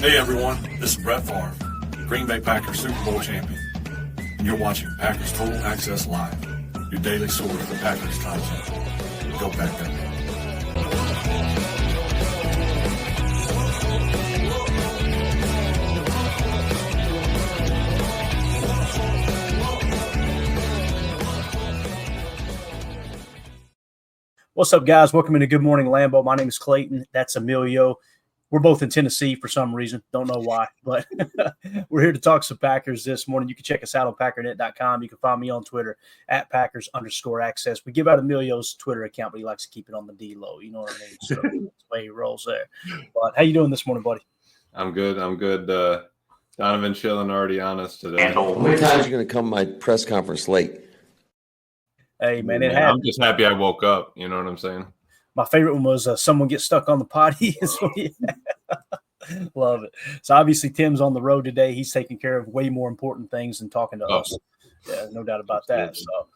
Hey everyone, this is Brett Favre, Green Bay Packers Super Bowl champion. And you're watching Packers Total Access Live, your daily source for Packers content. Go Packers. What's up, guys? Welcome into Good Morning Lambeau. My name is Clayton. That's Emilio. We're both in Tennessee for some reason. Don't know why, but we're here to talk some Packers this morning. You can check us out on Packernet.com. You can find me on Twitter at Packers_access. We give out Emilio's Twitter account, but he likes to keep it on the D-low. You know what I mean? So that's the way he rolls there. But how you doing this morning, buddy? I'm good. Donovan chilling already on us today. How many times are you going to come to my press conference late? Hey, man, it happened. I'm just happy I woke up. You know what I'm saying? My favorite one was someone gets stuck on the potty. Love it. So obviously Tim's on the road today. He's taking care of way more important things than talking to us. Yeah, no doubt about that. So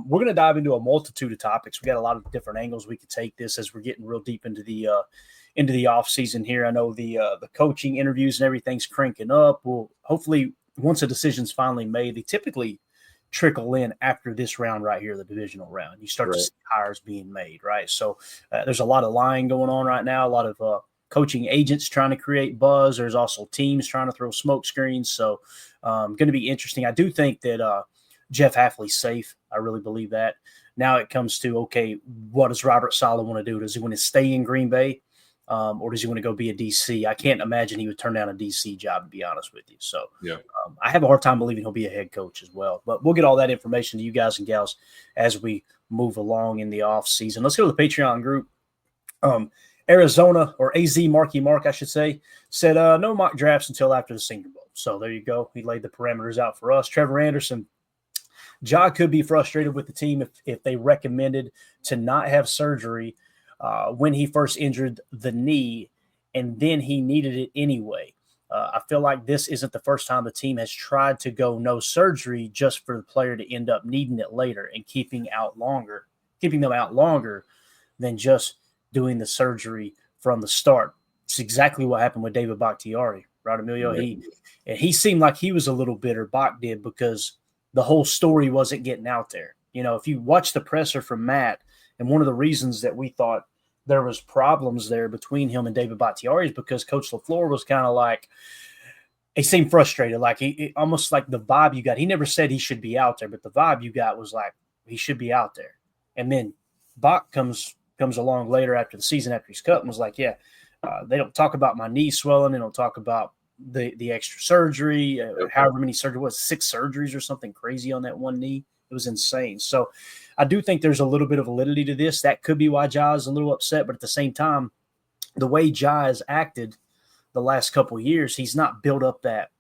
we're going to dive into a multitude of topics. We got a lot of different angles we could take this as we're getting real deep into the off season here. I know the coaching interviews and everything's cranking up. Well, hopefully once a decision's finally made, they typically trickle in after this round right here, the divisional round. You start to see hires being made, right? So there's a lot of lying going on right now, a lot of coaching agents trying to create buzz. There's also teams trying to throw smoke screens. So going to be interesting. I do think that Jeff Hafley's safe. I really believe that. Now it comes to, okay, what does Robert Saleh want to do? Does he want to stay in Green Bay? Or does he want to go be a DC? I can't imagine he would turn down a DC job, to be honest with you. So I have a hard time believing he'll be a head coach as well. But we'll get all that information to you guys and gals as we move along in the off season. Let's go to the Patreon group. Arizona, or AZ Marky Mark, I should say, said no mock drafts until after the Senior Bowl. So there you go. He laid the parameters out for us. Trevor Anderson, Ja could be frustrated with the team if they recommended to not have surgery when he first injured the knee, and then he needed it anyway. I feel like this isn't the first time the team has tried to go no surgery just for the player to end up needing it later and keeping them out longer than just doing the surgery from the start. It's exactly what happened with David Bakhtiari, right, Emilio? He seemed like he was a little bitter, Bach did, because the whole story wasn't getting out there. You know, if you watch the presser from Matt, and one of the reasons that we thought there was problems there between him and David Bakhtiari is because Coach LaFleur was kind of like, he seemed frustrated, like he almost like the vibe you got. He never said he should be out there, but the vibe you got was like he should be out there. And then Bach comes along later after the season, after he's cut, and was like, they don't talk about my knee swelling. They don't talk about the extra surgery, however many surgeries, was 6 surgeries or something crazy on that one knee. It was insane. So I do think there's a little bit of validity to this. That could be why Ja is a little upset, but at the same time, the way Ja has acted the last couple of years, he's not built up that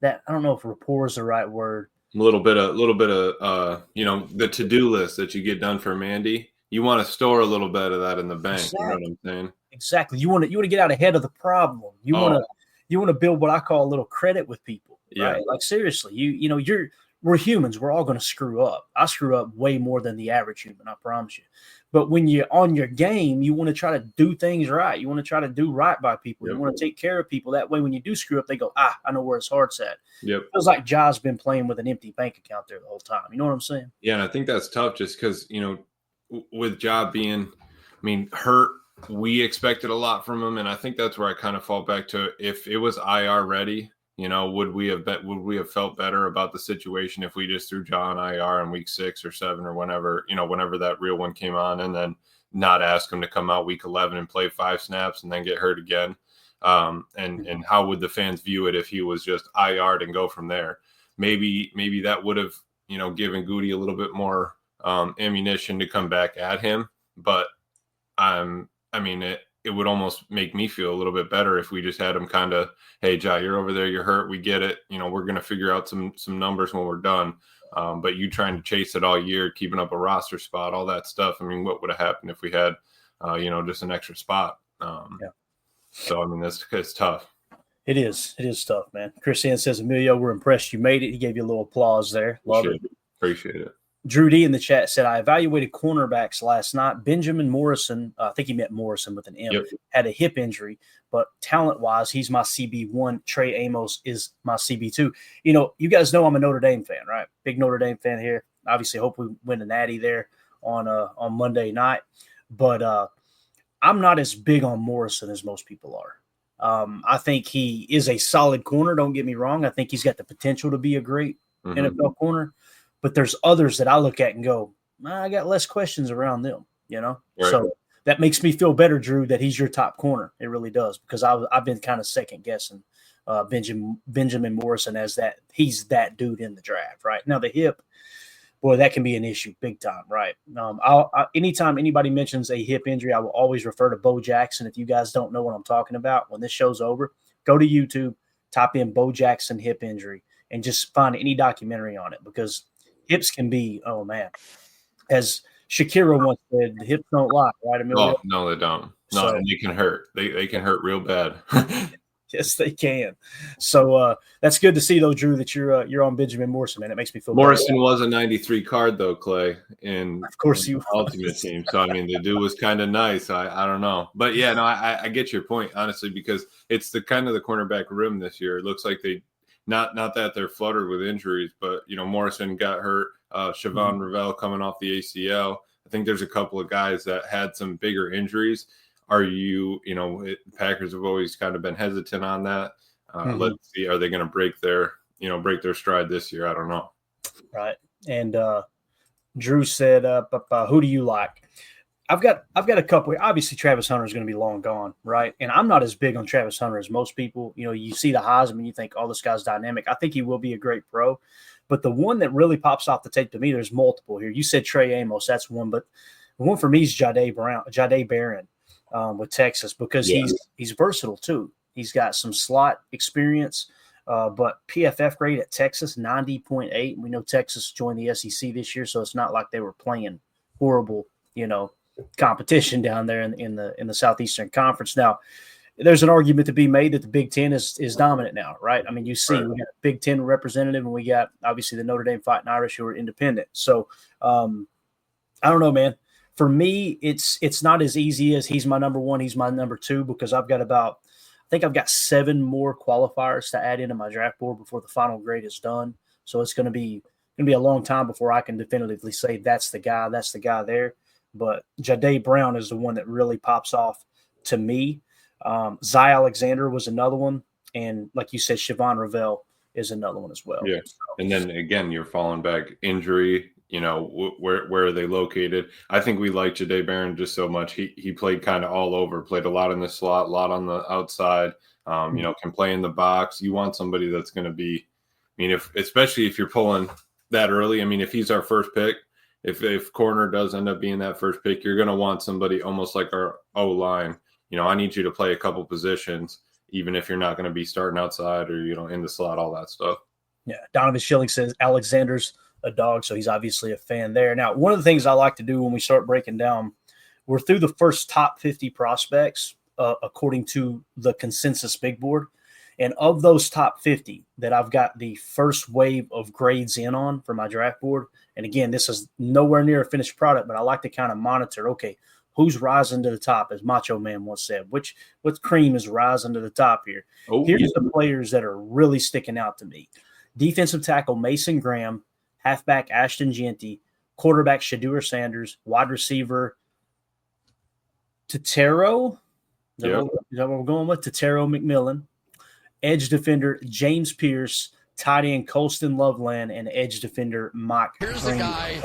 I don't know if rapport is the right word. A little bit of the to-do list that you get done for Mandy. You want to store a little bit of that in the bank. Exactly. You know what I'm saying? Exactly. You want to get out ahead of the problem. You want to build what I call a little credit with people. Right? Like seriously, we're humans. We're all going to screw up. I screw up way more than the average human, I promise you. But when you're on your game, you want to try to do things right. You want to try to do right by people. You want to take care of people. That way, when you do screw up, they go, I know where his heart's at. It feels like Ja's been playing with an empty bank account there the whole time. You know what I'm saying? Yeah, and I think that's tough just because, with Ja being, hurt, we expected a lot from him. And I think that's where I kind of fall back to, if it was IR ready, would we have felt better about the situation if we just threw Ja on IR in week 6 or 7 or whenever that real one came on, and then not ask him to come out week 11 and play 5 snaps and then get hurt again? And how would the fans view it if he was just IR'd and go from there? Maybe that would have, given Goody a little bit more ammunition to come back at him. But it would almost make me feel a little bit better if we just had him kind of, hey, Ja, you're over there, you're hurt, we get it. We're going to figure out some numbers when we're done. But you trying to chase it all year, keeping up a roster spot, all that stuff. What would have happened if we had, just an extra spot? So, it's tough. It is. It is tough, man. Chris Ann says, Emilio, we're impressed you made it. He gave you a little applause there. Love it. Appreciate it. Drew D in the chat said, I evaluated cornerbacks last night. Benjamin Morrison, I think he meant Morrison with an M, had a hip injury, but talent-wise, he's my CB1. Trey Amos is my CB2. You know, you guys know I'm a Notre Dame fan, right? Big Notre Dame fan here. Obviously, hope we win a natty there on Monday night. But I'm not as big on Morrison as most people are. I think he is a solid corner. Don't get me wrong. I think he's got the potential to be a great NFL corner. But there's others that I look at and go, I got less questions around them, you know? Right. So that makes me feel better, Drew, that he's your top corner. It really does, because I've been kind of second guessing Benjamin Morrison as that he's that dude in the draft, right? Now the hip, boy, that can be an issue big time, right? Anytime anybody mentions a hip injury, I will always refer to Bo Jackson. If you guys don't know what I'm talking about, when this show's over, go to YouTube, type in Bo Jackson hip injury, and just find any documentary on it, because hips can be, oh man, as Shakira once said, the hips don't lie, right, Emilio? Oh, no, they don't. No, and they can hurt. They can hurt real bad. Yes, they can. So that's good to see, though, Drew, that you're on Benjamin Morrison, man. It makes me feel Morrison was a 93 card, though, Clay, of course you Ultimate Team. So I mean, the dude was kind of nice. I don't know, but yeah, no, I get your point, honestly, because it's the kind of the cornerback room this year. It looks like they. Not that they're fluttered with injuries, but, you know, Morrison got hurt. Siobhan Ravel coming off the ACL. I think there's a couple of guys that had some bigger injuries. Packers have always kind of been hesitant on that. Let's see, are they going to break their stride this year? I don't know. Right. And Drew said, who do you like? I've got a couple. Obviously, Travis Hunter is going to be long gone, right? And I'm not as big on Travis Hunter as most people. You know, you see the Heisman, you think, oh, this guy's dynamic. I think he will be a great pro. But the one that really pops off the tape to me, there's multiple here. You said Trey Amos, that's one. But the one for me is Jahdae Barron with Texas, because he's versatile too. He's got some slot experience, but PFF grade at Texas, 90.8. We know Texas joined the SEC this year, so it's not like they were playing horrible, competition down there in the Southeastern Conference. Now, there's an argument to be made that the Big Ten is dominant now, right? I mean, you see, we got a Big Ten representative, and we got obviously the Notre Dame Fighting Irish, who are independent. So I don't know, man. For me, it's not as easy as he's my number one, he's my number two, because I've got 7 more qualifiers to add into my draft board before the final grade is done. So it's going to be a long time before I can definitively say that's the guy there. But Jahdae Brown is the one that really pops off to me. Zy Alexander was another one. And like you said, Siobhan Ravel is another one as well. Yeah. So, and then again, you're falling back injury, where are they located? I think we like Jahdae Barron just so much. He played kind of all over, played a lot in the slot, a lot on the outside, can play in the box. You want somebody that's going to be, especially if you're pulling that early. I mean, if he's our first pick, if corner does end up being that first pick, you're going to want somebody almost like our O-line. I need you to play a couple positions, even if you're not going to be starting outside or, in the slot, all that stuff. Yeah. Donovan Schilling says Alexander's a dog, so he's obviously a fan there. Now, one of the things I like to do when we start breaking down, we're through the first top 50 prospects according to the consensus big board. And of those top 50 that I've got the first wave of grades in on for my draft board, and again, this is nowhere near a finished product, but I like to kind of monitor, okay, who's rising to the top, as Macho Man once said. What cream is rising to the top here? Here's the players that are really sticking out to me. Defensive tackle Mason Graham, halfback Ashton Jeanty, quarterback Shedeur Sanders, wide receiver Tetero. Is that what we're going with? Tetero McMillan. Edge defender James Pierce, tight end Colston Loveland, and edge defender Mike Green. Here's the guy.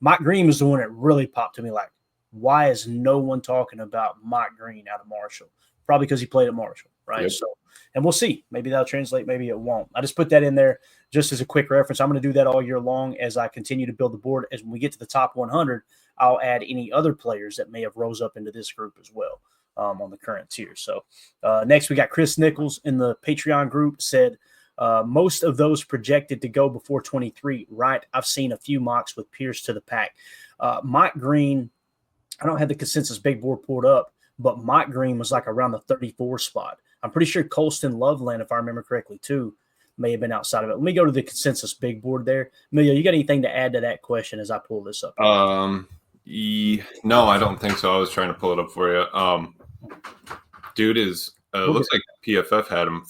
Mike Green was the one that really popped to me, like, why is no one talking about Mike Green out of Marshall? Probably because he played at Marshall, right? Yep. So, and we'll see. Maybe that'll translate. Maybe it won't. I just put that in there just as a quick reference. I'm going to do that all year long as I continue to build the board. As when we get to the top 100, I'll add any other players that may have rose up into this group as well on the current tier. So next we got Chris Nichols in the Patreon group said, most of those projected to go before 23, right? I've seen a few mocks with Pierce to the pack. Mike Green, I don't have the consensus big board pulled up, but Mike Green was like around the 34 spot. I'm pretty sure Colston Loveland, if I remember correctly, too. may have been outside of it. Let me go to the consensus big board there. Emilio, you got anything to add to that question as I pull this up? No, I don't think so. I was trying to pull it up for you. Dude is looks like PFF had him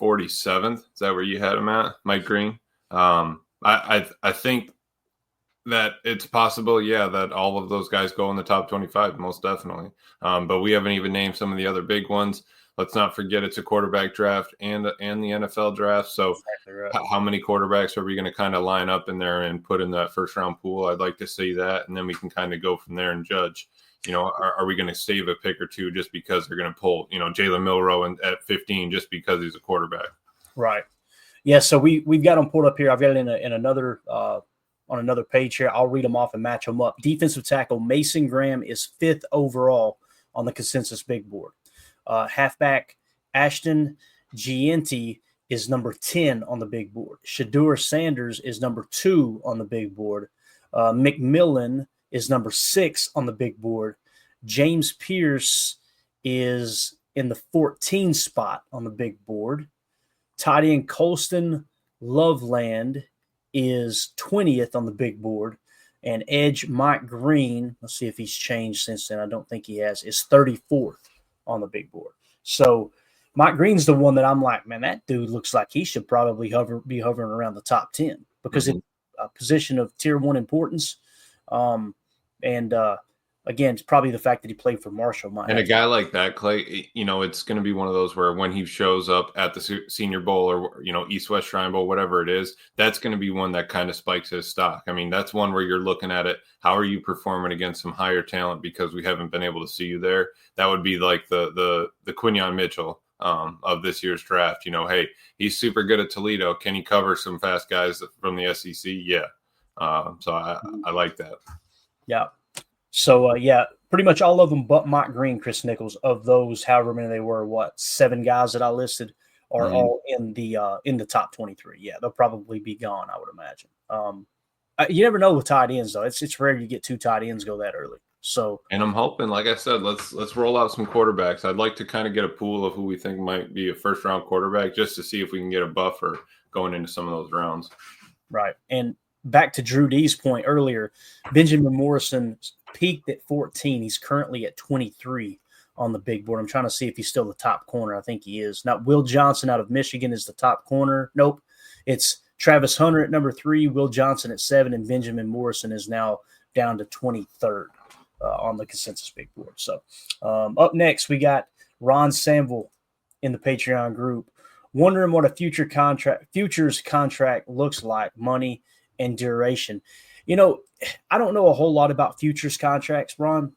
47th. Is that where you had him at, Mike Green? I think that it's possible, that all of those guys go in the top 25, most definitely. But we haven't even named some of the other big ones. Let's not forget it's a quarterback draft and the NFL draft. So exactly right. How many quarterbacks are we going to kind of line up in there and put in that first round pool? I'd like to see that. And then we can kind of go from there and judge, are we going to save a pick or two just because they're going to pull, Jalen Milroe at 15 just because he's a quarterback? Right. Yeah. So we've got them pulled up here. I've got it in another on another page here. I'll read them off and match them up. Defensive tackle Mason Graham is 5th overall on the consensus big board. Halfback Ashton Gianti is number 10 on the big board. Shadur Sanders is number 2 on the big board. McMillan is number 6 on the big board. James Pierce is in the 14 spot on the big board. Tight end Colston Loveland is 20th on the big board. And edge Mike Green, let's see if he's changed since then. I don't think he has, is 34th on the big board. So Mike Green's the one that I'm like, man, that dude looks like he should probably be hovering around the top 10 because it's a position of tier 1 importance. Again, it's probably the fact that he played for Marshall. And a guy like that, Clay, it's going to be one of those where when he shows up at the Senior Bowl or, East-West Shrine Bowl, whatever it is, that's going to be one that kind of spikes his stock. I mean, that's one where you're looking at it. How are you performing against some higher talent because we haven't been able to see you there? That would be like the Quinyon Mitchell of this year's draft. Hey, he's super good at Toledo. Can he cover some fast guys from the SEC? Yeah. So I like that. Yeah. So, pretty much all of them but Mike Green, Chris Nichols, of those, however many they were, 7 guys that I listed are all in the top 23. Yeah, they'll probably be gone, I would imagine. You never know with tight ends, though. It's rare you get 2 tight ends go that early. So, and I'm hoping, like I said, let's roll out some quarterbacks. I'd like to kind of get a pool of who we think might be a first-round quarterback just to see if we can get a buffer going into some of those rounds. Right, and back to Drew D's point earlier, Benjamin Morrison peaked at 14. He's currently at 23 on the big board. I'm trying to see if he's still the top corner. I think he is. Now, Will Johnson out of Michigan is the top corner. Nope. It's Travis Hunter at number 3, Will Johnson at 7, and Benjamin Morrison is now down to 23rd on the consensus big board. So up next, we got Ron Samville in the Patreon group, wondering what a futures contract looks like, money and duration. I don't know a whole lot about futures contracts, Ron.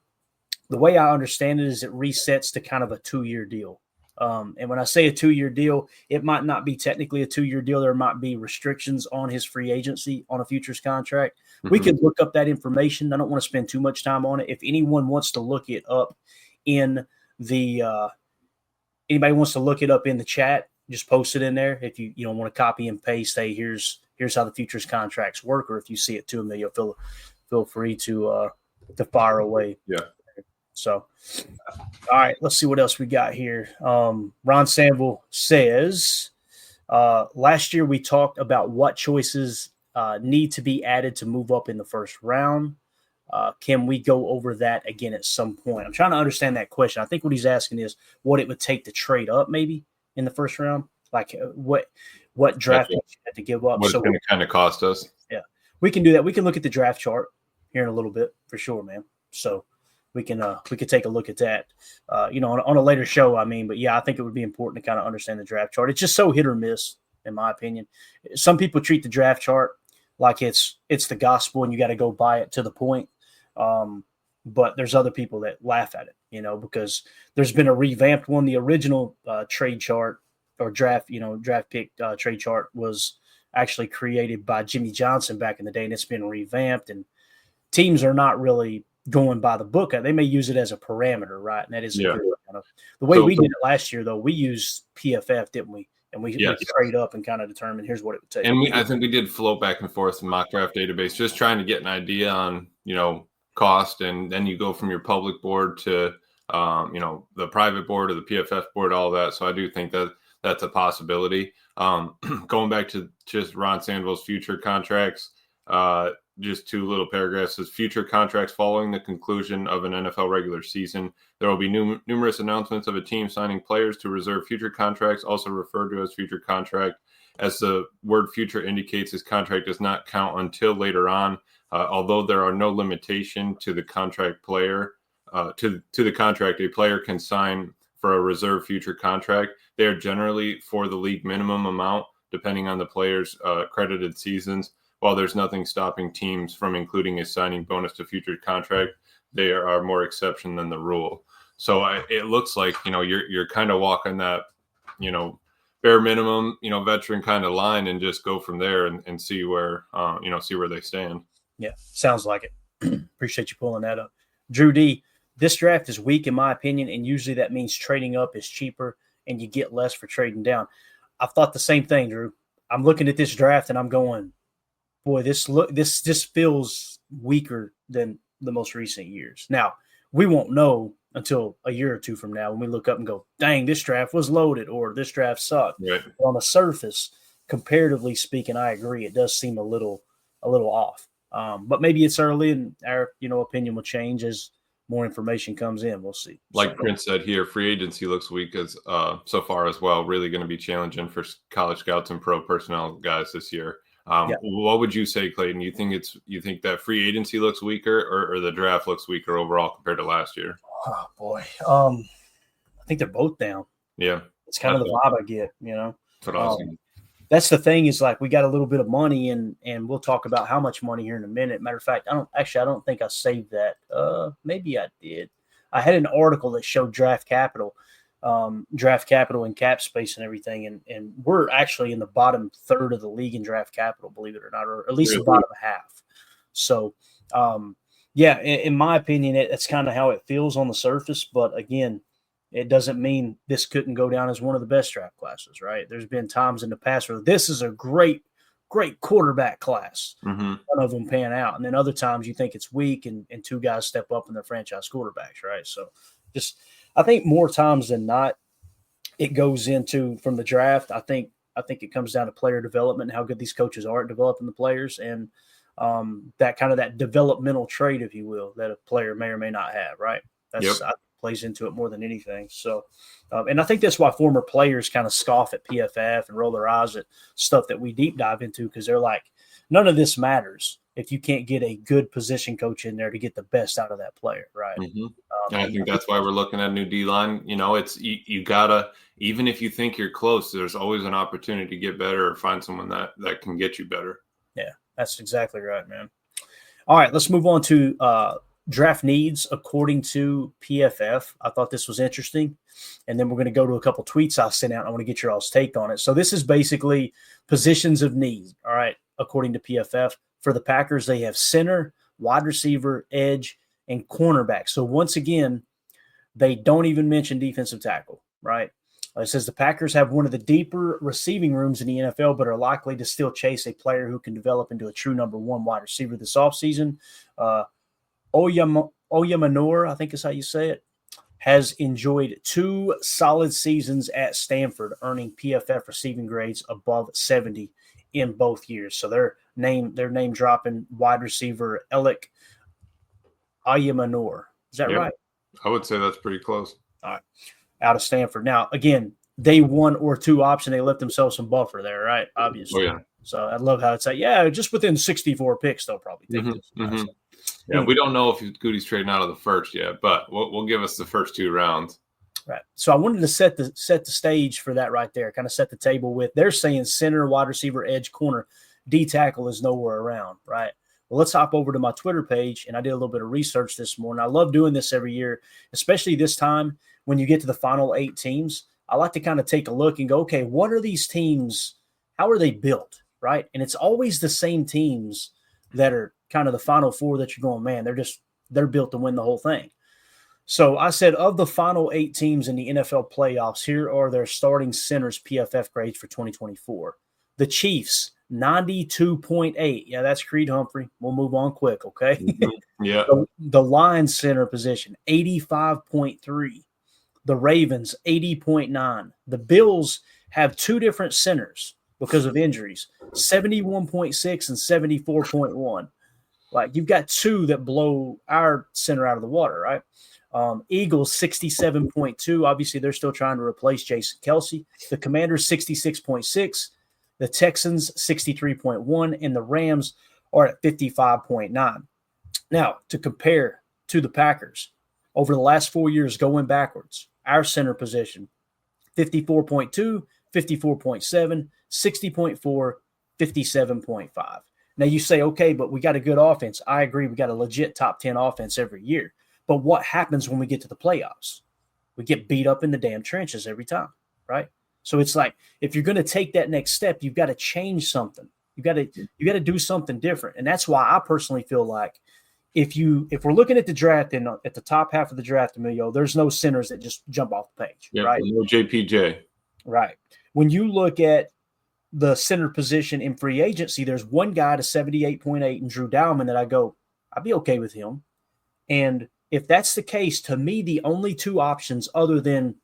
The way I understand it is it resets to kind of a 2-year deal. And when I say a 2-year deal, it might not be technically a 2-year deal. There might be restrictions on his free agency on a futures contract. Mm-hmm. We could look up that information. I don't want to spend too much time on it. If anyone wants to look it up in the anybody wants to look it up in the chat, just post it in there. If you don't want to copy and paste, hey, here's how the futures contracts work, or if you see it too, then you'll feel free to fire away. Yeah. So, all right, let's see what else we got here. Ron Samville says, last year we talked about what choices need to be added to move up in the first round. Can we go over that again at some point? I'm trying to understand that question. I think what he's asking is what it would take to trade up maybe in the first round. Like what draft you have to give up. What's going to kind of cost us. Yeah, we can do that. We can look at the draft chart here in a little bit for sure, man. So we could take a look at that, on a later show. But yeah, I think it would be important to kind of understand the draft chart. It's just so hit or miss, in my opinion. Some people treat the draft chart like it's the gospel and you got to go buy it to the point. But there's other people that laugh at it, because there's been a revamped one. The original trade chart or draft pick trade chart was actually created by Jimmy Johnson back in the day, and it's been revamped. And teams are not really going by the book. They may use it as a parameter, right? And that is the way we did it last year, though. We used PFF, didn't we? And we trade up and kind of determine here's what it would take. And I think we did float back and forth in mock draft database, just trying to get an idea on cost, and then you go from your public board to the private board or the PFF board, all that. So I do think that's that's a possibility. Going back to just Ron Sandoval's future contracts, just two little paragraphs says future contracts following the conclusion of an NFL regular season. There will be numerous announcements of a team signing players to reserve future contracts, also referred to as future contract. As the word future indicates, his contract does not count until later on. Although there are no limitation to the contract player, to the contract a player can sign for a reserve future contract. They are generally for the league minimum amount, depending on the player's credited seasons. While there's nothing stopping teams from including a signing bonus to future contract, they are more exception than the rule. So it looks like, you're kind of walking that, bare minimum, veteran kind of line and just go from there and see where, see where they stand. Yeah, sounds like it. Appreciate you pulling that up. Drew D, this draft is weak in my opinion, and usually that means trading up is cheaper and you get less for trading down. I've thought the same thing, Drew. I'm looking at this draft and I'm going, boy, this just feels weaker than the most recent years. Now, we won't know until a year or two from now when we look up and go, dang, this draft was loaded or this draft sucked. Right. On the surface, comparatively speaking, I agree. It does seem a little off. But maybe it's early and our, opinion will change as more information comes in. We'll see. Like Prince said here, free agency looks weak as so far as well. Really going to be challenging for college scouts and pro personnel guys this year. What would you say, Clayton? You think that free agency looks weaker or the draft looks weaker overall compared to last year? Oh boy. I think they're both down. Yeah. It's kind of the vibe I get, That's what I was thinking. That's the thing is like we got a little bit of money and we'll talk about how much money here in a minute. Matter of fact, I don't think I saved that. Maybe I did. I had an article that showed draft capital and cap space and everything. And we're actually in the bottom third of the league in draft capital, believe it or not, or at least the bottom half. So, in my opinion, it's kind of how it feels on the surface. But again, it doesn't mean this couldn't go down as one of the best draft classes, right? There's been times in the past where this is a great quarterback class. Mm-hmm. None of them pan out. And then other times you think it's weak and two guys step up and they're franchise quarterbacks, right? So just I think more times than not, it goes into from the draft. I think it comes down to player development and how good these coaches are at developing the players and that developmental trait, if you will, that a player may or may not have, right? That's plays into it more than anything. So, and I think that's why former players kind of scoff at PFF and roll their eyes at stuff that we deep dive into because they're like, none of this matters if you can't get a good position coach in there to get the best out of that player, right? Mm-hmm. And I think that's why we're looking at a new D-line. It's you gotta, even if you think you're close, there's always an opportunity to get better or find someone that can get you better. Yeah, that's exactly right, man. All right, let's move on to draft needs according to PFF. I thought this was interesting. And then we're going to go to a couple tweets I sent out. I want to get your all's take on it. So this is basically positions of need. All right. According to PFF for the Packers, they have center, wide receiver, edge, and cornerback. So once again, they don't even mention defensive tackle, right? It says the Packers have one of the deeper receiving rooms in the NFL, but are likely to still chase a player who can develop into a true number one wide receiver this offseason. Oyamanor, I think is how you say it, has enjoyed 2 solid seasons at Stanford, earning PFF receiving grades above 70 in both years. So their name dropping wide receiver Alec Oyamanor. Is that right? I would say that's pretty close. All right. Out of Stanford. Now, again, day 1 or 2 option, they left themselves some buffer there, right? Obviously. Oh, yeah. So I love how it's like, just within 64 picks, they'll probably take this. Mm-hmm. Yeah, we don't know if Goody's trading out of the first yet, but we'll give us the first 2 rounds. Right. So I wanted to set the stage for that right there, kind of set the table with they're saying center, wide receiver, edge, corner, D tackle is nowhere around, right? Well, let's hop over to my Twitter page, and I did a little bit of research this morning. I love doing this every year, especially this time when you get to the final 8 teams. I like to kind of take a look and go, okay, what are these teams? How are they built, right? And it's always the same teams that are kind of the final 4 that you're going, man, they're built to win the whole thing. So I said of the final 8 teams in the NFL playoffs, here are their starting centers PFF grades for 2024. The Chiefs, 92.8. Yeah, that's Creed Humphrey. We'll move on quick, okay? Mm-hmm. Yeah. The Lions center position, 85.3. The Ravens, 80.9. The Bills have two different centers because of injuries, 71.6 and 74.1. Like, you've got two that blow our center out of the water, right? Eagles 67.2. Obviously, they're still trying to replace Jason Kelsey. The Commanders 66.6. The Texans 63.1, and the Rams are at 55.9. Now, to compare to the Packers, over the last 4 years going backwards, our center position 54.2, 54.7, 60.4, 57.5. Now you say, okay, but we got a good offense. I agree. We got a legit top 10 offense every year. But what happens when we get to the playoffs? We get beat up in the damn trenches every time, right? So it's like, if you're going to take that next step, you've got to change something. You got to do something different. And that's why I personally feel like if we're looking at the draft and at the top half of the draft, Emilio, there's no centers that just jump off the page, right? No JPJ. Right. When you look at the center position in free agency, there's one guy to 78.8 and Drew Dowman that I go, I'd be okay with him. And if that's the case, to me, the only two options other than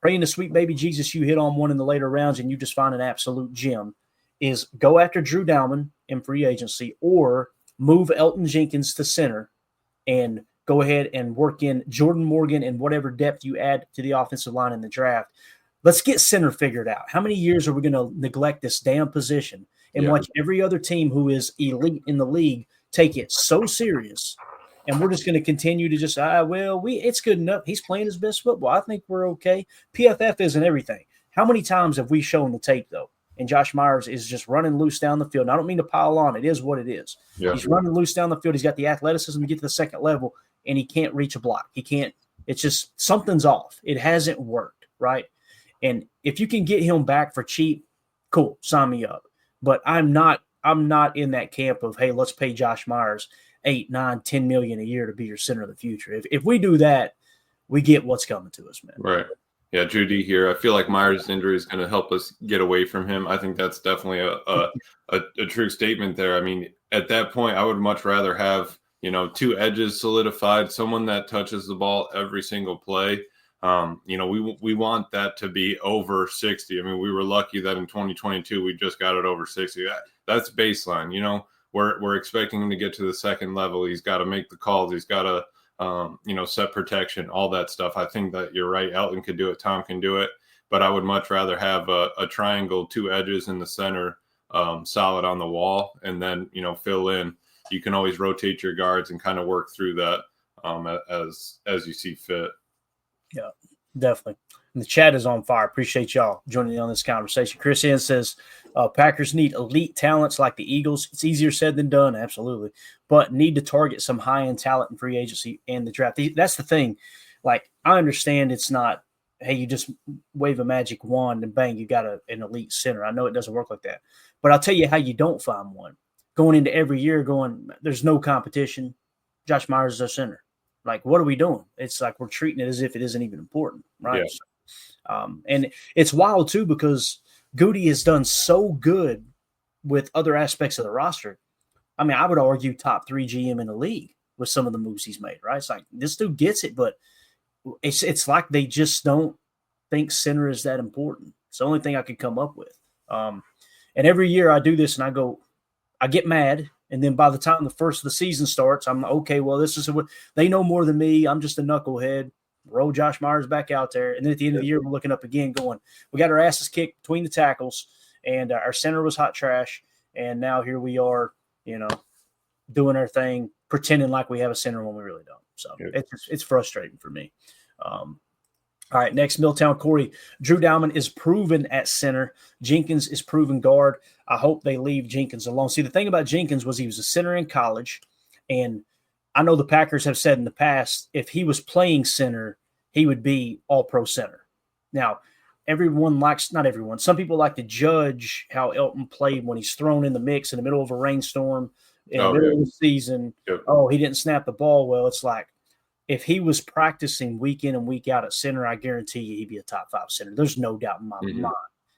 praying to sweet baby Jesus, you hit on one in the later rounds and you just find an absolute gem, is go after Drew Dowman in free agency or move Elton Jenkins to center and go ahead and work in Jordan Morgan and whatever depth you add to the offensive line in the draft. Let's get center figured out. How many years are we going to neglect this damn position and watch every other team who is elite in the league take it so serious? And we're just going to continue to just, it's good enough. He's playing his best football. I think we're okay. PFF isn't everything. How many times have we shown the tape, though? And Josh Myers is just running loose down the field. And I don't mean to pile on. It is what it is. Yeah. He's running loose down the field. He's got the athleticism to get to the second level, and he can't reach a block. He can't. It's just something's off. It hasn't worked, right? And if you can get him back for cheap, cool, sign me up. But I'm not in that camp of, hey, let's pay Josh Myers $8, $9, $10 million a year to be your center of the future. If we do that, we get what's coming to us, man. Right. Yeah, Judy here. I feel like Myers' injury is going to help us get away from him. I think that's definitely a true statement there. I mean, at that point, I would much rather have, two edges solidified, someone that touches the ball every single play. We want that to be over 60. I mean, we were lucky that in 2022 we just got it over 60. That's baseline. We're expecting him to get to the second level. He's got to make the calls. He's got to set protection, all that stuff. I think that you're right. Elton could do it. Tom can do it. But I would much rather have a triangle, two edges in the center, solid on the wall, and then, fill in. You can always rotate your guards and kind of work through that as you see fit. Yeah, definitely. And the chat is on fire. Appreciate y'all joining me on this conversation. Chris Ann says, Packers need elite talents like the Eagles. It's easier said than done, absolutely. But need to target some high-end talent in free agency and the draft. That's the thing. Like, I understand it's not, hey, you just wave a magic wand and bang, you got an elite center. I know it doesn't work like that. But I'll tell you how you don't find one. Going into every year there's no competition. Josh Myers is our center. Like, what are we doing? It's like we're treating it as if it isn't even important, right? Yeah. And it's wild, too, because Goody has done so good with other aspects of the roster. I mean, I would argue top 3 GM in the league with some of the moves he's made, right? It's like this dude gets it, but it's like they just don't think center is that important. It's the only thing I could come up with. And every year I do this and I get mad. And then by the time the first of the season starts, I'm like, okay, well, this is what they know more than me. I'm just a knucklehead. Roll Josh Myers back out there. And then at the end of the year, we're looking up again going, we got our asses kicked between the tackles and our center was hot trash. And now here we are, doing our thing, pretending like we have a center when we really don't. So it's frustrating for me. All right, next, Milltown Corey. Drew Dowman is proven at center. Jenkins is proven guard. I hope they leave Jenkins alone. See, the thing about Jenkins was he was a center in college, and I know the Packers have said in the past if he was playing center, he would be all-pro center. Now, not everyone. Some people like to judge how Elton played when he's thrown in the mix in the middle of a rainstorm in the middle of the season. Yep. Oh, he didn't snap the ball well. It's like, if he was practicing week in and week out at center, I guarantee you he'd be a top 5 center. There's no doubt in my mind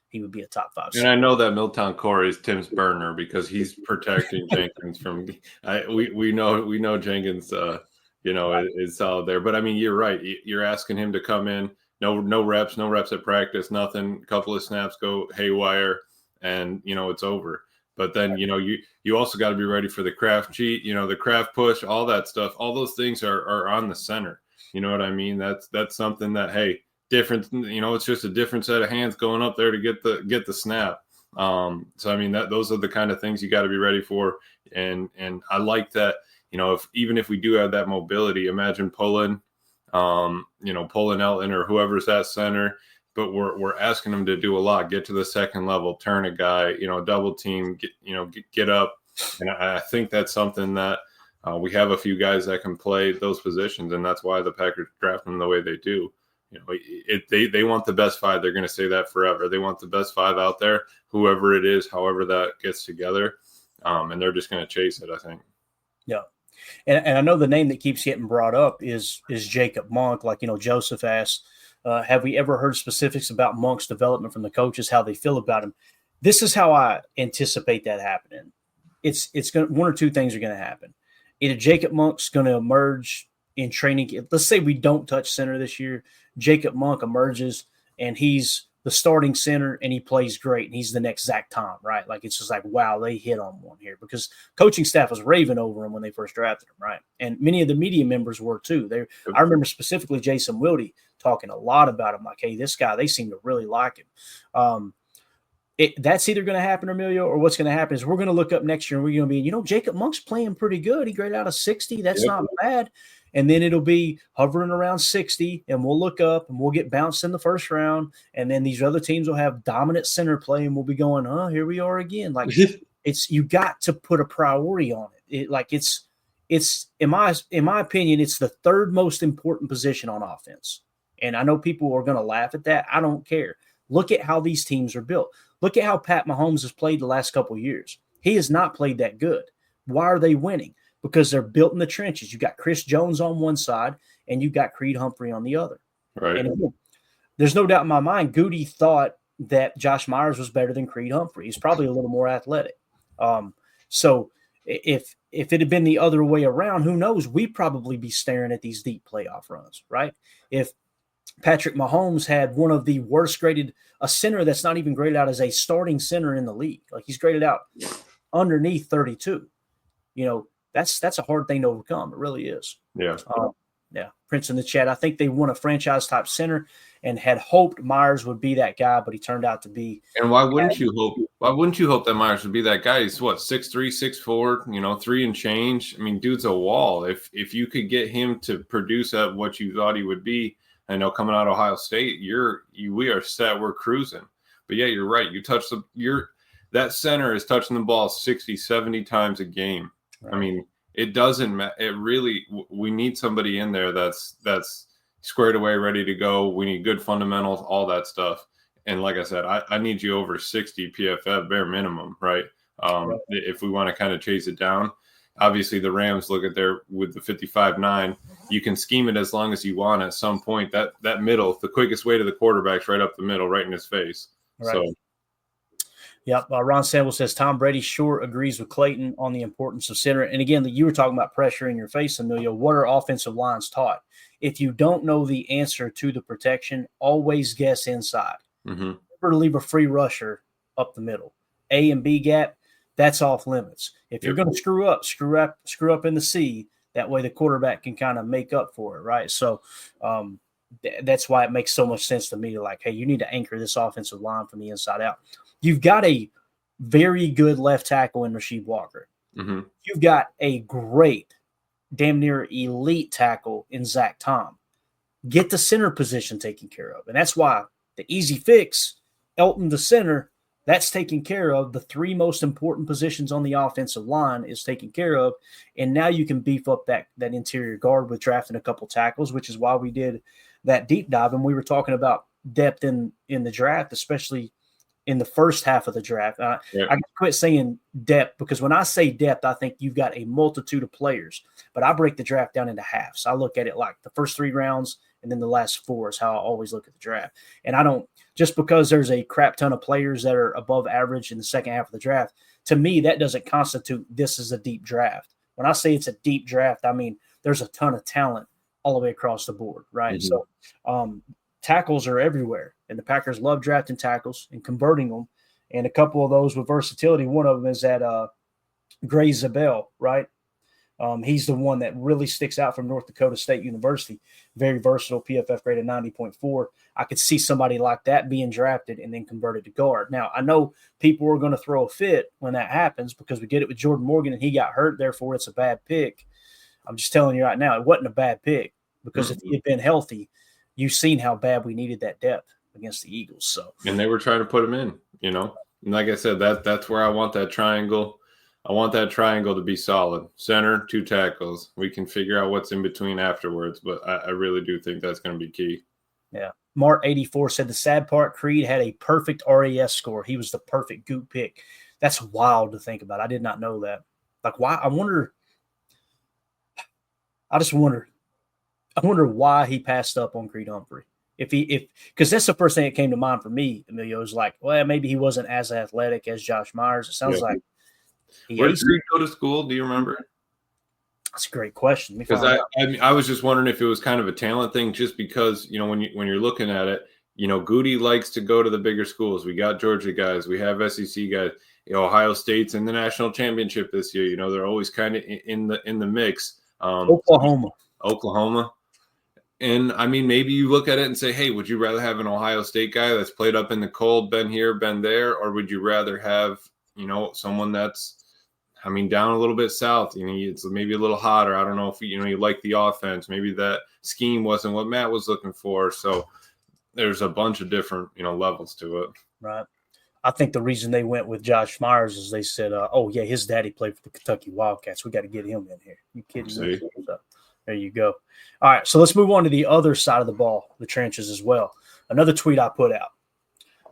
he would be a top 5 center. And I know that Milltown Corey is Tim's burner because he's protecting Jenkins from. We know Jenkins, is solid there. But I mean, you're right. You're asking him to come in, no reps at practice, nothing. A couple of snaps go haywire, and it's over. But then you also got to be ready for the craft cheat, the craft push, all that stuff. All those things are on the center. You know what I mean? That's something that, hey, different. It's just a different set of hands going up there to get the snap. So I mean those are the kind of things you got to be ready for. And I like that. Even if we do have that mobility, imagine pulling Elton or whoever's at center, but we're asking them to do a lot, get to the second level, turn a guy, double team, get up. And I think that's something that we have a few guys that can play those positions, and that's why the Packers draft them the way they do. They want the best five. They're going to say that forever. They want the best five out there, whoever it is, however that gets together, and they're just going to chase it, I think. Yeah. And I know the name that keeps getting brought up is Jacob Monk. Like, Joseph asked, have we ever heard specifics about Monk's development from the coaches, how they feel about him? This is how I anticipate that happening. It's going one or two things are going to happen. Either Jacob Monk's going to emerge in training. Let's say we don't touch center this year. Jacob Monk emerges and he's the starting center and he plays great and he's the next Zach Tom, right? Like, it's just like, wow, they hit on one here, because coaching staff was raving over him when they first drafted him, right? And many of the media members were too. I remember specifically Jason Wilde talking a lot about him, like, hey, this guy, they seem to really like him. That's either going to happen, Emilio, or what's going to happen is we're going to look up next year and we're going to be, Jacob Monk's playing pretty good. He graded out a 60. That's not bad. And then it'll be hovering around 60, and we'll look up and we'll get bounced in the first round. And then these other teams will have dominant center play, and we'll be going, here we are again. Like, you got to put a priority on it. It's in my opinion, it's the third most important position on offense. And I know people are going to laugh at that. I don't care. Look at how these teams are built. Look at how Pat Mahomes has played the last couple of years. He has not played that good. Why are they winning? Because they're built in the trenches. You got Chris Jones on one side, and you got Creed Humphrey on the other. Right. And again, there's no doubt in my mind, Goody thought that Josh Myers was better than Creed Humphrey. He's probably a little more athletic. So if it had been the other way around, who knows? We'd probably be staring at these deep playoff runs, right? If Patrick Mahomes had one of the worst graded, a center that's not even graded out as a starting center in the league. Like, he's graded out underneath 32. That's a hard thing to overcome. It really is. Yeah. Yeah. Prince in the chat, I think they want a franchise type center and had hoped Myers would be that guy, but he turned out to be. And why wouldn't you hope that Myers would be that guy? He's what, 6'3", 6'4", 3 and change. I mean, dude's a wall. If you could get him to produce at what you thought he would be, I know coming out of Ohio State, we are set. We're cruising. But yeah, you're right. That center is touching the ball 60, 70 times a game. Right. I mean, it doesn't matter. We need somebody in there that's squared away, ready to go. We need good fundamentals, all that stuff. And like I said, I need you over 60 PFF bare minimum, right? If we want to kind of chase it down. Obviously, the Rams look at there with the 55-9. You can scheme it as long as you want. At some point, that middle, the quickest way to the quarterback's right up the middle, right in his face. Right. So. Yep. Ron Sample says Tom Brady sure agrees with Clayton on the importance of center. And again, you were talking about pressure in your face, Emilio. What are offensive lines taught? If you don't know the answer to the protection, always guess inside. Mm-hmm. Never leave a free rusher up the middle. A and B gap, that's off limits. If you're going to screw up in the C, that way the quarterback can kind of make up for it, right? So that's why it makes so much sense to me to like, hey, you need to anchor this offensive line from the inside out. You've got a very good left tackle in Rasheed Walker. Mm-hmm. You've got a great, damn near elite tackle in Zach Tom. Get the center position taken care of. And that's why the easy fix, Elton the center, that's taken care of. The three most important positions on the offensive line is taken care of. And now you can beef up that interior guard with drafting a couple tackles, which is why we did that deep dive. And we were talking about depth in the draft, especially in the first half of the draft. I quit saying depth because when I say depth, I think you've got a multitude of players. But I break the draft down into halves. I look at it like the first 3 rounds and then the last 4 is how I always look at the draft. And I don't – just because there's a crap ton of players that are above average in the second half of the draft, to me that doesn't constitute this is a deep draft. When I say it's a deep draft, I mean there's a ton of talent all the way across the board, right? Mm-hmm. So tackles are everywhere, and the Packers love drafting tackles and converting them. And a couple of those with versatility. One of them is that Gray Zabel, right? He's the one that really sticks out from North Dakota State University. Very versatile, PFF grade of 90.4. I could see somebody like that being drafted and then converted to guard. Now, I know people are going to throw a fit when that happens because we did it with Jordan Morgan and he got hurt. Therefore, it's a bad pick. I'm just telling you right now, it wasn't a bad pick because if he had been healthy, you've seen how bad we needed that depth against the Eagles. So, and they were trying to put him in, you know. And like I said, that's where I want that triangle. I want that triangle to be solid. Center, 2 tackles. We can figure out what's in between afterwards, but I really do think that's going to be key. Yeah. Mart84 said the sad part, Creed had a perfect RAS score. He was the perfect Goop pick. That's wild to think about. I did not know that. Like, why? I wonder why he passed up on Creed Humphrey. Because that's the first thing that came to mind for me, Emilio, is like, well, maybe he wasn't as athletic as Josh Myers. It sounds like. Where did Creed go to school? Do you remember? That's a great question. Because I was just wondering if it was kind of a talent thing, just because, you know, when you're looking at it, you know, Goody likes to go to the bigger schools. We got Georgia guys, we have SEC guys. You know, Ohio State's in the national championship this year. You know, they're always kind of in the mix. Oklahoma. And I mean, maybe you look at it and say, hey, would you rather have an Ohio State guy that's played up in the cold, been here, been there, or would you rather have, you know, someone that's, I mean, down a little bit south, you know, it's maybe a little hotter. I don't know if, you know, you like the offense. Maybe that scheme wasn't what Matt was looking for. So there's a bunch of different, you know, levels to it. Right. I think the reason they went with Josh Myers is they said, oh, yeah, his daddy played for the Kentucky Wildcats. We got to get him in here. You kidding me? So, there you go. All right, so let's move on to the other side of the ball, the trenches as well. Another tweet I put out.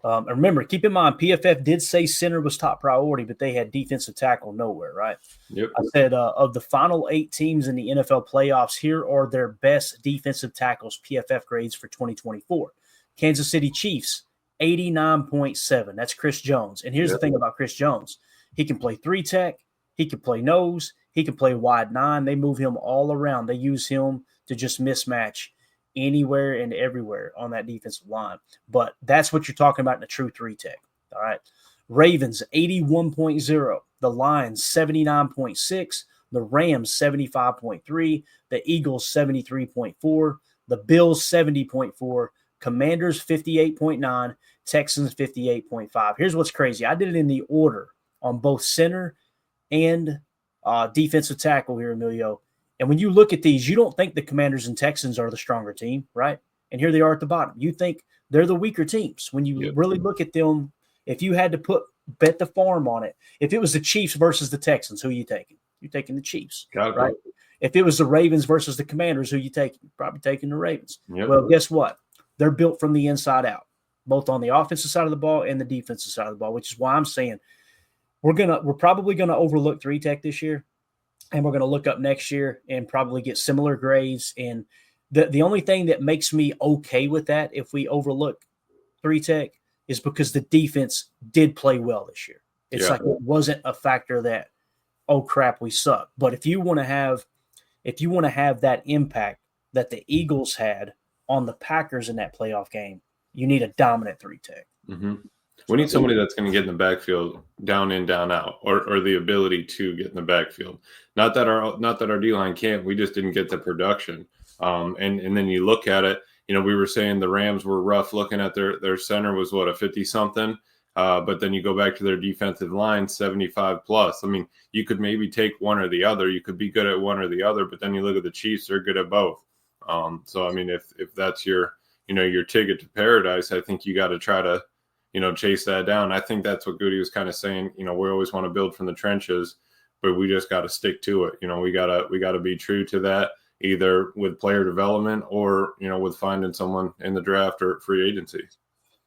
And remember, keep in mind, PFF did say center was top priority, but they had defensive tackle nowhere, right? Yep. I said of the final 8 teams in the NFL playoffs, here are their best defensive tackles PFF grades for 2024. Kansas City Chiefs, 89.7. That's Chris Jones. And here's the thing about Chris Jones. He can play 3-tech. He can play nose. He can play wide 9. They move him all around. They use him to just mismatch anywhere and everywhere on that defensive line. But that's what you're talking about in a true 3-tech. All right. Ravens, 81.0. The Lions, 79.6. The Rams, 75.3. The Eagles, 73.4. The Bills, 70.4. Commanders, 58.9. Texans, 58.5. Here's what's crazy. I did it in the order on both center and defensive tackle here, Emilio. And when you look at these, you don't think the Commanders and Texans are the stronger team, right? And here they are at the bottom. You think they're the weaker teams. When you really look at them, if you had to bet the farm on it, if it was the Chiefs versus the Texans, who are you taking? You're taking the Chiefs, right? If it was the Ravens versus the Commanders, who are you taking? You're probably taking the Ravens. Yep. Well, guess what? They're built from the inside out, both on the offensive side of the ball and the defensive side of the ball, which is why I'm saying we're probably going to overlook 3-tech this year. And we're going to look up next year and probably get similar grades. And the only thing that makes me okay with that, if we overlook 3-tech, is because the defense did play well this year. It's like it wasn't a factor that, oh crap, we suck. But if you want to have that impact that the Eagles had on the Packers in that playoff game, you need a dominant 3-tech. Mm-hmm. We need somebody that's going to get in the backfield, down in, down out, or the ability to get in the backfield. Not that our D-line can't. We just didn't get the production. And then you look at it. You know, we were saying the Rams were rough looking at their center was what, a 50-something. But then you go back to their defensive line, 75+. I mean, you could maybe take one or the other. You could be good at one or the other. But then you look at the Chiefs; they're good at both. So I mean, if that's your ticket to paradise, I think you got to try to, you know, chase that down. I think that's what Goody was kind of saying. You know, we always want to build from the trenches, but we just got to stick to it. You know, we gotta be true to that, either with player development or, you know, with finding someone in the draft or free agency.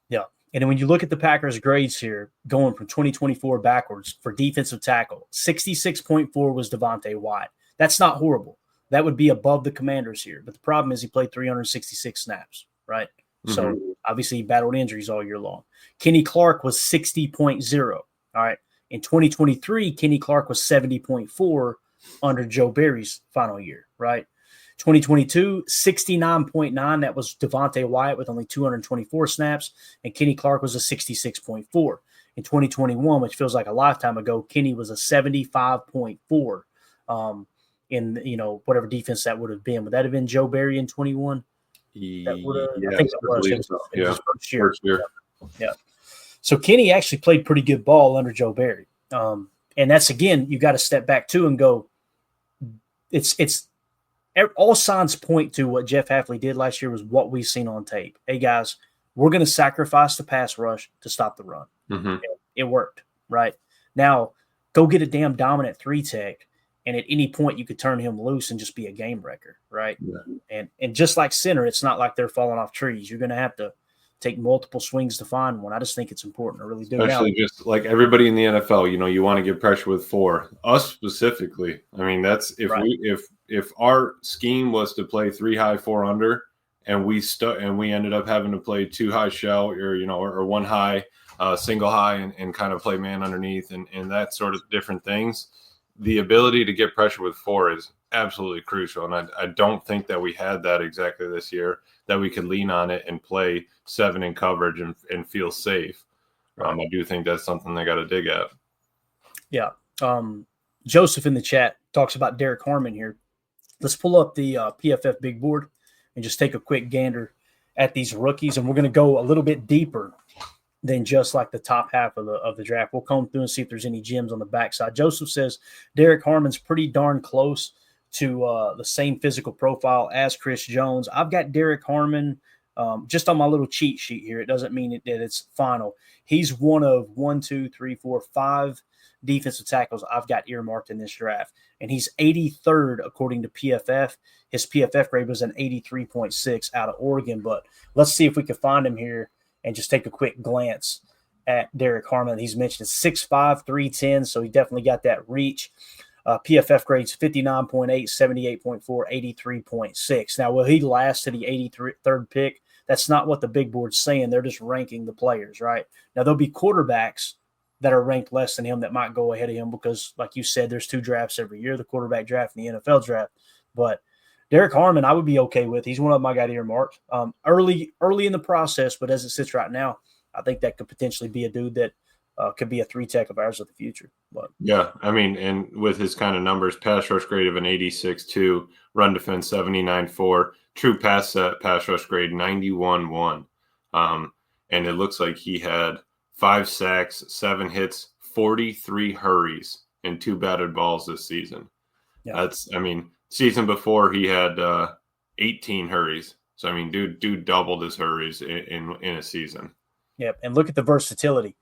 Yeah. And when you look at the Packers' grades here, going from 2024 backwards for defensive tackle, 66.4 was Devontae White. That's not horrible. That would be above the Commanders here. But the problem is he played 366 snaps, right? Mm-hmm. So obviously he battled injuries all year long. Kenny Clark was 60.0. All right. In 2023, Kenny Clark was 70.4 under Joe Barry's final year, right? 2022, 69.9. That was Devontae Wyatt with only 224 snaps, and Kenny Clark was a 66.4. In 2021, which feels like a lifetime ago, Kenny was a 75.4 in, whatever defense that would have been. Would that have been Joe Barry in 21? That would have, Yes, I think that was. It was so. his first year. First year. Yeah. So Kenny actually played pretty good ball under Joe Barry. And that's, again, you got to step back too and go, it's all signs point to what Jeff Hafley did last year was what we've seen on tape. Hey, guys, we're going to sacrifice the pass rush to stop the run. Mm-hmm. It worked, right? Now, go get a damn dominant 3-tech, and at any point you could turn him loose and just be a game wrecker, right? Yeah. And just like center, it's not like they're falling off trees. You're going to have to take multiple swings to find one. I just think it's important. I really do. Especially just like everybody in the NFL, you want to get pressure with 4. Us specifically. I mean, that's if our scheme was to play 3 high, 4 under, and we ended up having to play 2 high shell or 1 high, single high, and kind of play man underneath and that sort of different things. The ability to get pressure with 4 is absolutely crucial. And I don't think that we had that exactly this year, that we could lean on it and play 7 in coverage and feel safe. I do think that's something they got to dig at. Yeah. Joseph in the chat talks about Derek Harmon here. Let's pull up the PFF big board and just take a quick gander at these rookies. And we're going to go a little bit deeper than just like the top half of the draft. We'll comb through and see if there's any gems on the backside. Joseph says Derek Harmon's pretty darn close to the same physical profile as Chris Jones. I've got Derek Harmon just on my little cheat sheet here. It doesn't mean that it's final. He's one of 5 defensive tackles I've got earmarked in this draft, and he's 83rd according to PFF. His PFF grade was an 83.6 out of Oregon, but let's see if we can find him here and just take a quick glance at Derek Harmon. He's mentioned 6'5", 310, so he definitely got that reach. PFF grades 59.8, 78.4, 83.6. Now, will he last to the 83rd pick? That's not what the big board's saying. They're just ranking the players, right? Now, there'll be quarterbacks that are ranked less than him that might go ahead of him because, like you said, there's 2 drafts every year, the quarterback draft and the NFL draft. But Derek Harmon, I would be okay with. He's one of them I got earmarked. Early in the process, but as it sits right now, I think that could potentially be a dude that could be a 3-tech of ours of the future. But yeah, I mean, and with his kind of numbers, pass rush grade of an 86.2, run defense 79.4, true pass rush grade 91.1. And it looks like he had 5 sacks, 7 hits, 43 hurries, and 2 batted balls this season. Yeah. Season before he had 18 hurries. So, I mean, dude doubled his hurries in a season. Yep, and look at the versatility.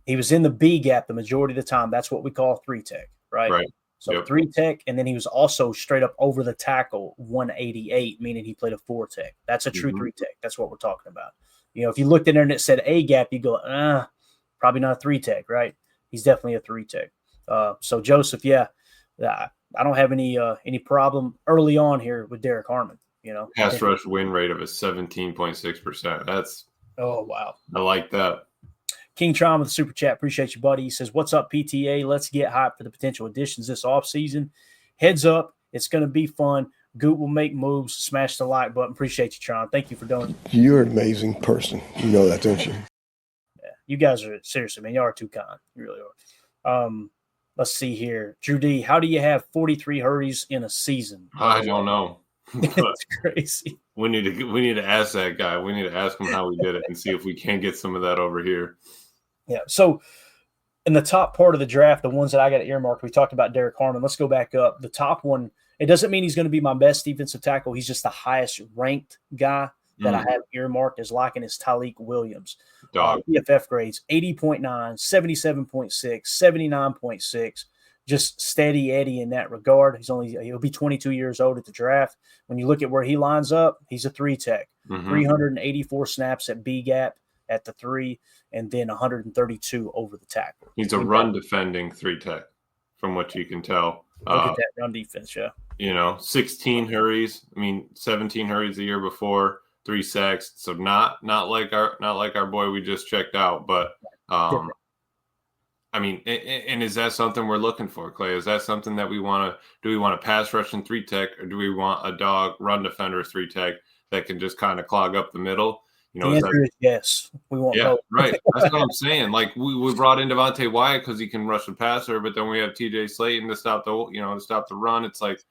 He was in the B gap the majority of the time. That's what we call 3-tech, right? Right. So 3-tech, and then he was also straight up over the tackle 188, meaning he played a 4-tech. That's a true 3-tech. That's what we're talking about. If you looked in there and it said A gap, you go, probably not a 3-tech, right? He's definitely a 3-tech. So Joseph, yeah, I don't have any problem early on here with Derek Harmon. Pass rush win rate of a 17.6%. That's wow. I like that. King Tron with the super chat. Appreciate you, buddy. He says, "What's up, PTA? Let's get hyped for the potential additions this offseason. Heads up, it's going to be fun. Goot will make moves. Smash the like button. Appreciate you, Tron. Thank you for doing it. You're an amazing person. You know that, don't you? Yeah, you guys are seriously, man. You are too kind. You really are. Let's see here. Drew D, how do you have 43 hurries in a season? I don't know. It's crazy. We need to ask that guy. We need to ask him how we did it and see if we can get some of that over here. Yeah. So in the top part of the draft, the ones that I got earmarked, we talked about Derek Harmon. Let's go back up. The top one, it doesn't mean he's going to be my best defensive tackle. He's just the highest ranked guy that I have earmarked as liking is Tyleek Williams. PFF grades 80.9, 77.6, 79.6. Just steady Eddie in that regard. He'll be 22 years old at the draft. When you look at where he lines up, he's a 3-tech. 384 snaps at B gap at the 3, and then 132 over the tackle. He's a run defending 3-tech, from what you can tell. Look at that run defense, yeah. 16 hurries. 17 hurries the year before, 3 sacks. So not like our boy we just checked out, but I mean, and is that something we're looking for, Clay? Is that something that we want to do? We want a pass rush and 3-tech, or do we want a dog run defender 3-tech that can just kind of clog up the middle? The answer is yes. We want yeah, both. right. That's what I'm saying. Like we brought in Devontae Wyatt because he can rush the passer, but then we have TJ Slayton to stop the run. It's like,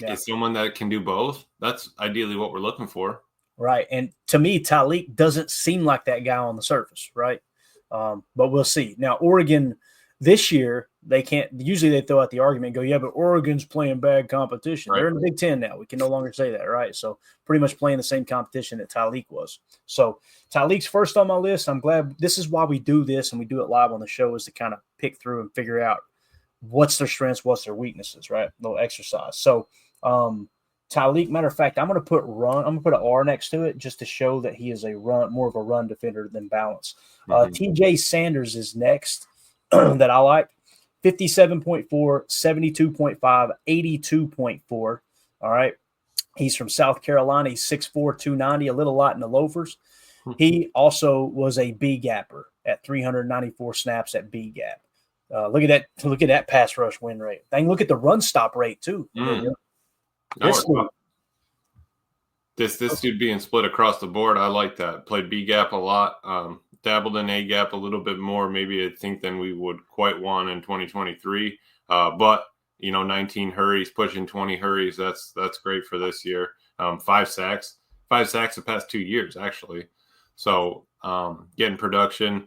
is someone that can do both? That's ideally what we're looking for. Right. And to me, Tyleek doesn't seem like that guy on the surface, right? But we'll see. Now, Oregon this year, they can't – usually they throw out the argument and go, yeah, but Oregon's playing bad competition. Right. They're in the Big Ten now. We can no longer say that, right? So pretty much playing the same competition that Tyleek was. So Tyleek's first on my list. I'm glad – this is why we do this and we do it live on the show, is to kind of pick through and figure out what's their strengths, what's their weaknesses, right? A little exercise. So Tyleek, matter of fact, I'm going to put an R next to it just to show that he is more of a run defender than balance. TJ Sanders is next that I like. 57.4, 72.5, 82.4. All right. He's from South Carolina. He's 6'4", 290, a little light in the loafers. He also was a B gapper at 394 snaps at B gap. Look at that. Look at that pass rush win rate. Then look at the run stop rate too. This dude being split across the board, I like that. Played B gap a lot, dabbled in A gap a little bit more, maybe I think than we would quite want in 2023. But 19 hurries, pushing 20 hurries, that's great for this year. 5 sacks the past 2 years actually. So getting production.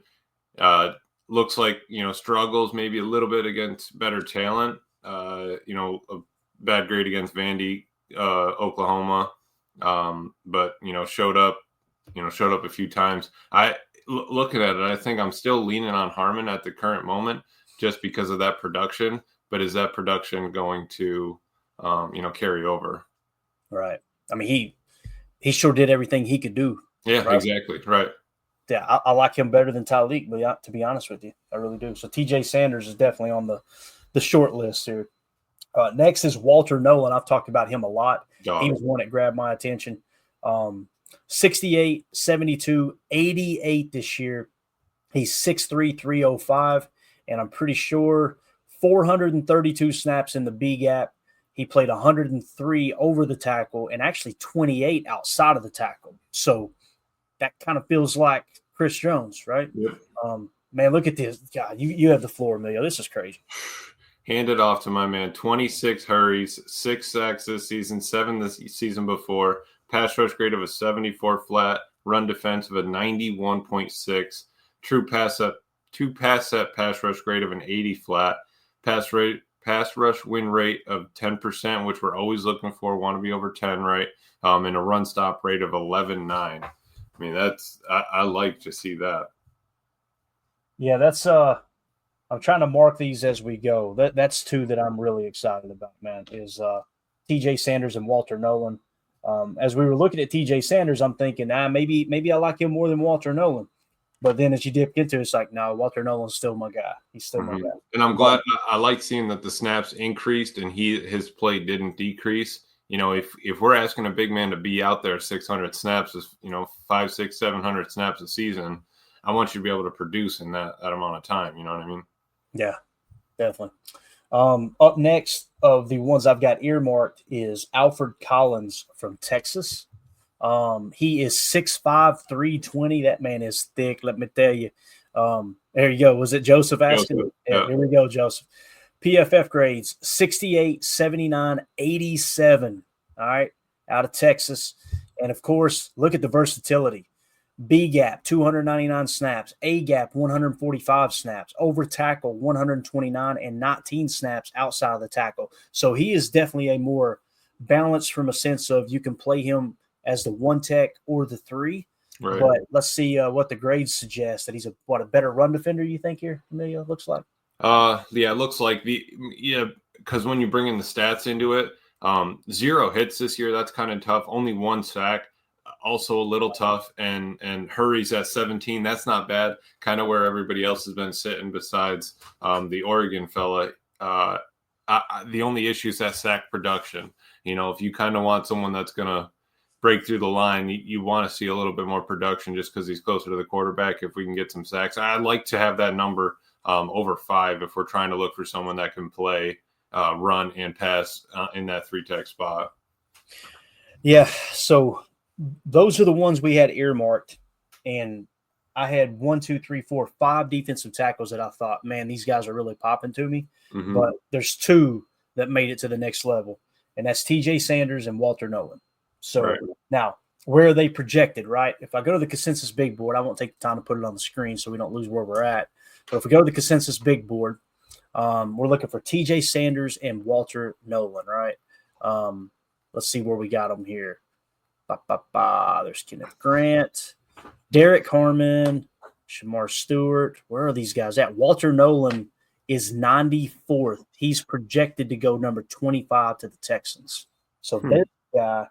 Looks like struggles maybe a little bit against better talent. A bad grade against Vandy, Oklahoma, but showed up a few times. Looking at it, I think I'm still leaning on Harmon at the current moment just because of that production. But is that production going to carry over? Right. I mean, he sure did everything he could do. Yeah, right? Exactly. Right. Yeah, I like him better than Tyleek, but to be honest with you, I really do. So TJ Sanders is definitely on the short list here. Next is Walter Nolan. I've talked about him a lot. He was one that grabbed my attention. 68, 72, 88 this year. He's 6'3", 305, and I'm pretty sure 432 snaps in the B gap. He played 103 over the tackle and actually 28 outside of the tackle. So that kind of feels like Chris Jones, right? Yep. Man, look at this. God, you have the floor, Emilio. This is crazy. Hand it off to my man. 26 hurries, 6 sacks this season, 7 this season before. Pass rush grade of a 74 flat. Run defense of a 91.6. True pass set pass rush grade of an 80 flat. Pass rush win rate of 10%, which we're always looking for. Want to be over 10, right? And a run stop rate of 11.9. I mean, I like to see that. Yeah, that's I'm trying to mark these as we go. That's two that I'm really excited about, man, is TJ Sanders and Walter Nolan. As we were looking at TJ Sanders, I'm thinking, maybe I like him more than Walter Nolan. But then as you dip into it, it's like, no, Walter Nolan's still my guy. He's still my guy. And I'm glad I like seeing that the snaps increased and his play didn't decrease. If we're asking a big man to be out there 600 snaps, 500, 600, 700 snaps a season, I want you to be able to produce in that amount of time. You know what I mean? Yeah, definitely. Up next of the ones I've got earmarked is Alfred Collins from Texas. He is 6'5", 320. That man is thick, let me tell you. There you go. Was it Joseph asking? Yeah. Here we go, Joseph. PFF grades 68, 79, 87. All right, out of Texas. And, of course, look at the versatility. B gap, 299 snaps. A gap, 145 snaps. Over tackle, 129 and 19 snaps outside of the tackle. So he is definitely a more balanced from a sense of you can play him as the 1-tech or the 3. Right. But let's see what the grades suggest. That he's a better run defender, you think here, Emilio, looks like? Yeah, it looks like because when you bring in the stats into it, 0 hits this year, that's kind of tough. Only 1 sack. Also a little tough, and hurries at 17. That's not bad. Kind of where everybody else has been sitting besides the Oregon fella. The only issue is that sack production. If you kind of want someone that's going to break through the line, you want to see a little bit more production just because he's closer to the quarterback. If we can get some sacks, I'd like to have that number over 5 if we're trying to look for someone that can play, run, and pass in that 3-tech spot. Yeah, so those are the ones we had earmarked, and I had 5 defensive tackles that I thought, man, these guys are really popping to me. Mm-hmm. But there's 2 that made it to the next level, and that's TJ Sanders and Walter Nolan. So now, where are they projected, right? If I go to the consensus big board, I won't take the time to put it on the screen so we don't lose where we're at. But if we go to the consensus big board, we're looking for TJ Sanders and Walter Nolan, right? Let's see where we got them here. There's Kenneth Grant, Derek Harmon, Shamar Stewart. Where are these guys at? Walter Nolan is 94th. He's projected to go number 25 to the Texans. So there's a guy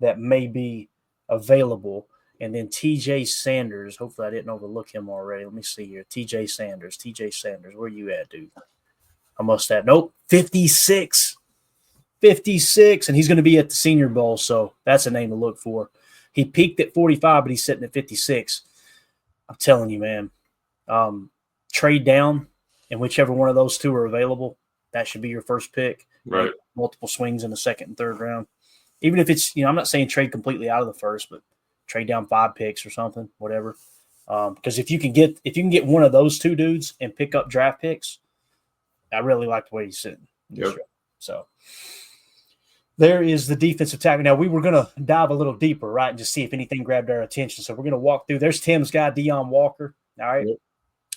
that may be available. And then TJ Sanders. Hopefully I didn't overlook him already. Let me see here. TJ Sanders. Where you at, dude? I must have. Nope. 56. 56. And he's going to be at the Senior Bowl. So that's a name to look for. He peaked at 45, but he's sitting at 56. I'm telling you, man. Trade down. And whichever one of those 2 are available, that should be your first pick. Right. Multiple swings in the 2nd and 3rd round. Even if it's, I'm not saying trade completely out of the first, but trade down 5 picks or something, whatever. Because if you can get one of those 2 dudes and pick up draft picks, I really like the way he's sitting. Yep. So there is the defensive tackle. Now, we were going to dive a little deeper, right, and just see if anything grabbed our attention. So we're going to walk through. There's Tim's guy, Deion Walker. All right. Yep.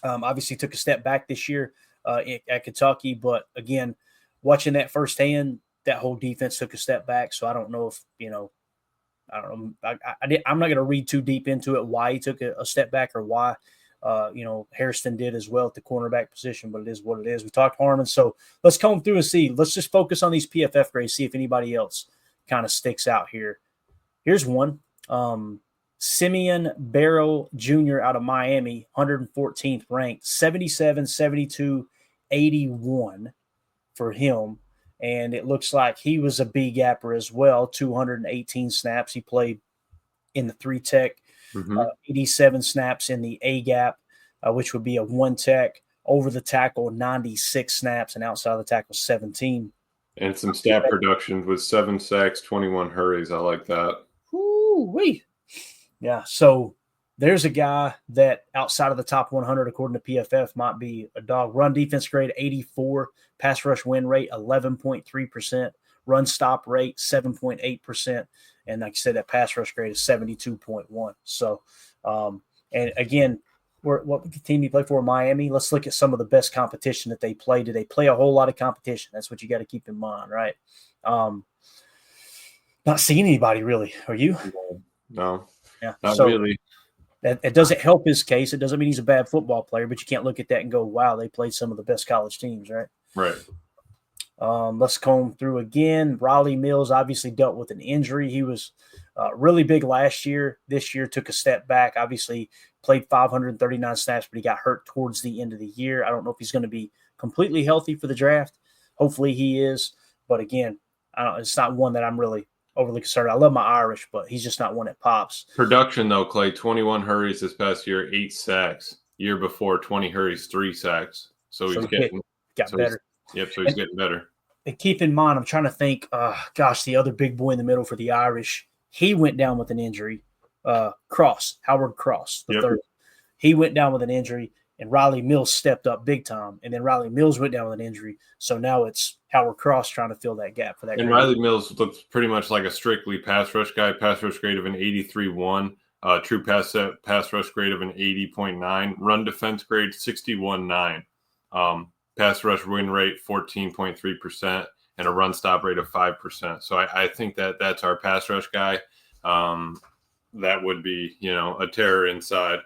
Obviously took a step back this year at Kentucky, but again, watching that firsthand, that whole defense took a step back. So I don't know if, I don't know. I'm not going to read too deep into it, why he took a step back or why, Hairston did as well at the cornerback position, but it is what it is. We talked Harmon. So let's comb through and see. Let's just focus on these PFF grades, see if anybody else kind of sticks out here. Here's one. Simeon Barrow Jr. out of Miami, 114th ranked, 77, 72, 81 for him. And it looks like he was a B gapper as well, 218 snaps. He played in the 3-tech, 87 snaps in the A gap, which would be a 1-tech. Over the tackle, 96 snaps, and outside of the tackle, 17. And some stat production with 7 sacks, 21 hurries. I like that. Ooh-wee. Yeah, so there's a guy that outside of the top 100, according to PFF, might be a dog. Run defense grade 84, pass rush win rate 11.3%, run stop rate 7.8%, and like I said, that pass rush grade is 72.1. So, and again, what team you play for? Miami. Let's look at some of the best competition that they play. Do they play a whole lot of competition? That's what you got to keep in mind, right? Not seeing anybody really. Are you? No. Yeah, not so really. It doesn't help his case. It doesn't mean he's a bad football player, but you can't look at that and go, wow, they played some of the best college teams, right? Right. Let's comb through again. Riley Mills obviously dealt with an injury. He was really big last year. This year took a step back. Obviously played 539 snaps, but he got hurt towards the end of the year. I don't know if he's going to be completely healthy for the draft. Hopefully he is. But again, it's not one that I'm really overly concerned. I love my Irish, but he's just not one that pops. Production, though, Clay, 21 hurries this past year, 8 sacks. Year before, 20 hurries, 3 sacks. So he's getting better. So he's getting better. And keep in mind, I'm trying to think, the other big boy in the middle for the Irish, he went down with an injury. Howard Cross, the third. He went down with an injury, and Riley Mills stepped up big time. And then Riley Mills went down with an injury. So now it's Howard Cross trying to fill that gap for that. And grade. Riley Mills looks pretty much like a strictly pass rush guy. Pass rush grade of an 83.1. True pass rush grade of an 80.9. Run defense grade 61.9. Pass rush win rate 14.3%. And a run stop rate of 5%. So I think that's our pass rush guy. That would be, a terror inside.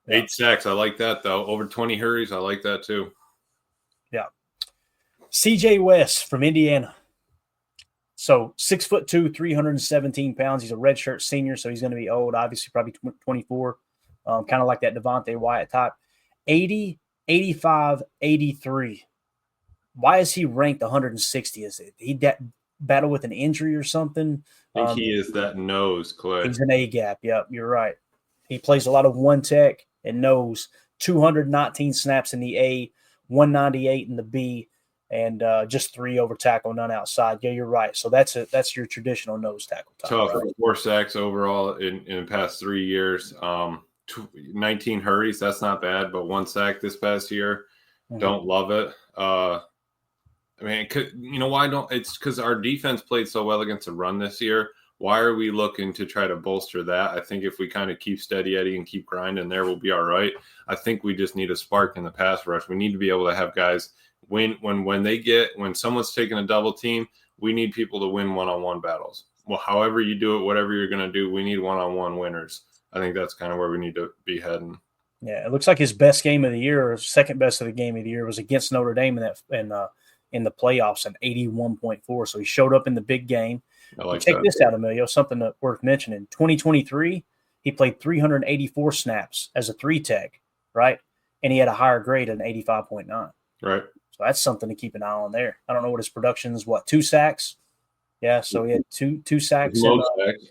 Yeah. 8 sacks. I like that, though. Over 20 hurries. I like that, too. Yeah. CJ West from Indiana. So 6'2", 317 pounds. He's a redshirt senior, so he's going to be old, obviously probably 24. Kind of like that Devontae Wyatt type. 80, 85, 83. Why is he ranked 160? Is it he battle with an injury or something? I think he is that nose, Clay. He's an A gap. Yep, you're right. He plays a lot of 1-tech and nose. 219 snaps in the A, 198 in the B, and just 3 over tackle, none outside. Yeah, you're right. So that's your traditional nose tackle type. Tough. Right? 4 sacks overall in the past 3 years. 19 hurries. That's not bad, but 1 sack this past year. Mm-hmm. Don't love it. I mean, why don't? It's because our defense played so well against the run this year. Why are we looking to try to bolster that? I think if we kind of keep steady Eddie and keep grinding there, we'll be all right. I think we just need a spark in the pass rush. We need to be able to have guys when someone's taking a double team, we need people to win one-on-one battles. Well, however you do it, whatever you're going to do, we need one-on-one winners. I think that's kind of where we need to be heading. Yeah, it looks like his best game of the year, or second best of the game of the year, was against Notre Dame in the playoffs at 81.4. So he showed up in the big game. Check this out, Emilio, something worth mentioning. 2023, he played 384 snaps as a 3-tech, right? And he had a higher grade at an 85.9. Right. So that's something to keep an eye on there. I don't know what his production is. 2 sacks? Yeah, so he had two sacks. Sacks.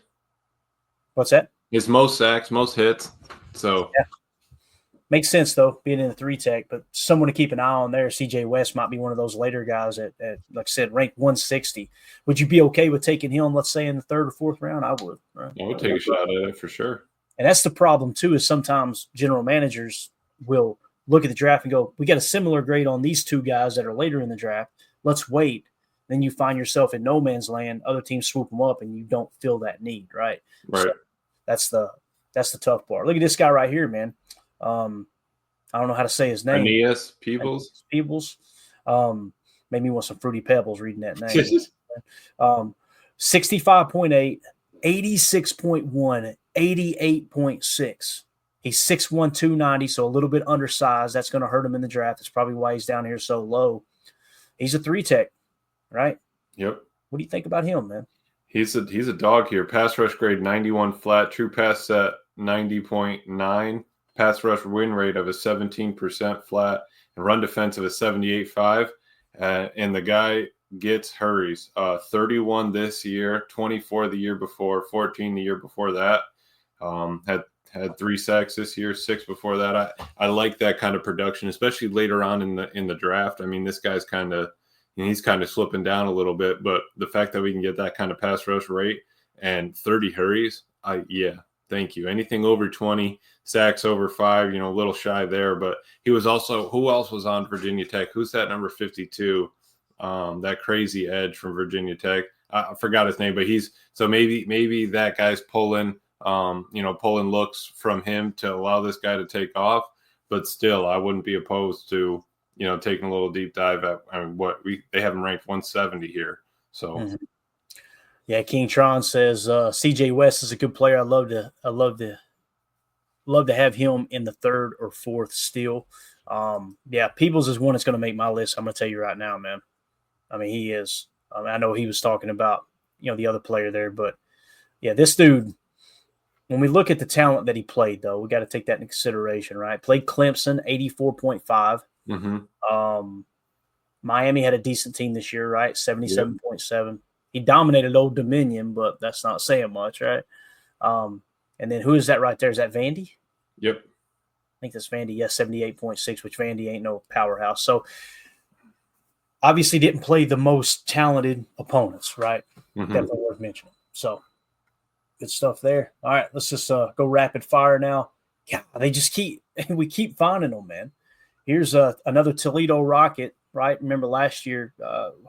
What's that? His most sacks, most hits. So yeah. Makes sense, though, being in the 3-tech, but someone to keep an eye on there. CJ West might be one of those later guys at like I said, ranked 160. Would you be okay with taking him, let's say, in the 3rd or 4th round? I would. Right? I would take a shot at it for sure. And that's the problem, too, is sometimes general managers will look at the draft and go, we got a similar grade on these 2 guys that are later in the draft. Let's wait. Then you find yourself in no man's land. Other teams swoop them up, and you don't feel that need, right? Right. So that's the tough part. Look at this guy right here, man. I don't know how to say his name. Aeneas Peebles. Made me want some Fruity Pebbles reading that name. 65.8, 86.1, 88.6. He's 6'1", 290, so a little bit undersized. That's going to hurt him in the draft. That's probably why he's down here so low. He's a 3-tech, right? Yep. What do you think about him, man? He's a dog here. Pass rush grade 91 flat, true pass set 90.9, pass rush win rate of a 17% flat, and run defense of a 78.5. And the guy gets hurries. 31 this year, 24 the year before, 14 the year before that. Had 3 sacks this year, 6 before that. I like that kind of production, especially later on in the draft. I mean, this guy's he's kind of slipping down a little bit, but the fact that we can get that kind of pass rush rate and 30 hurries, thank you. Anything over 20, sacks over 5, a little shy there. But he was also, who else was on Virginia Tech? Who's that number 52? That crazy edge from Virginia Tech. I forgot his name, but maybe that guy's pulling looks from him to allow this guy to take off. But still, I wouldn't be opposed to, taking a little deep dive at they have him ranked 170 here. So. Mm-hmm. Yeah, King Tron says CJ West is a good player. I'd love to have him in the 3rd or 4th still. Peebles is one that's going to make my list. I'm going to tell you right now, man. I mean, he is. I know he was talking about the other player there, but yeah, this dude. When we look at the talent that he played, though, we got to take that into consideration, right? Played Clemson, 84.5. Mm-hmm. Miami had a decent team this year, right? 77.7. Yep. He dominated Old Dominion, but that's not saying much, right? And then who is that right there? Is that Vandy? Yep. I think that's Vandy. Yes, 78.6, which Vandy ain't no powerhouse. So obviously didn't play the most talented opponents, right? Mm-hmm. Definitely worth mentioning. So good stuff there. All right, let's just go rapid fire now. Yeah, we keep finding them, man. Here's another Toledo Rocket, right? Remember last year,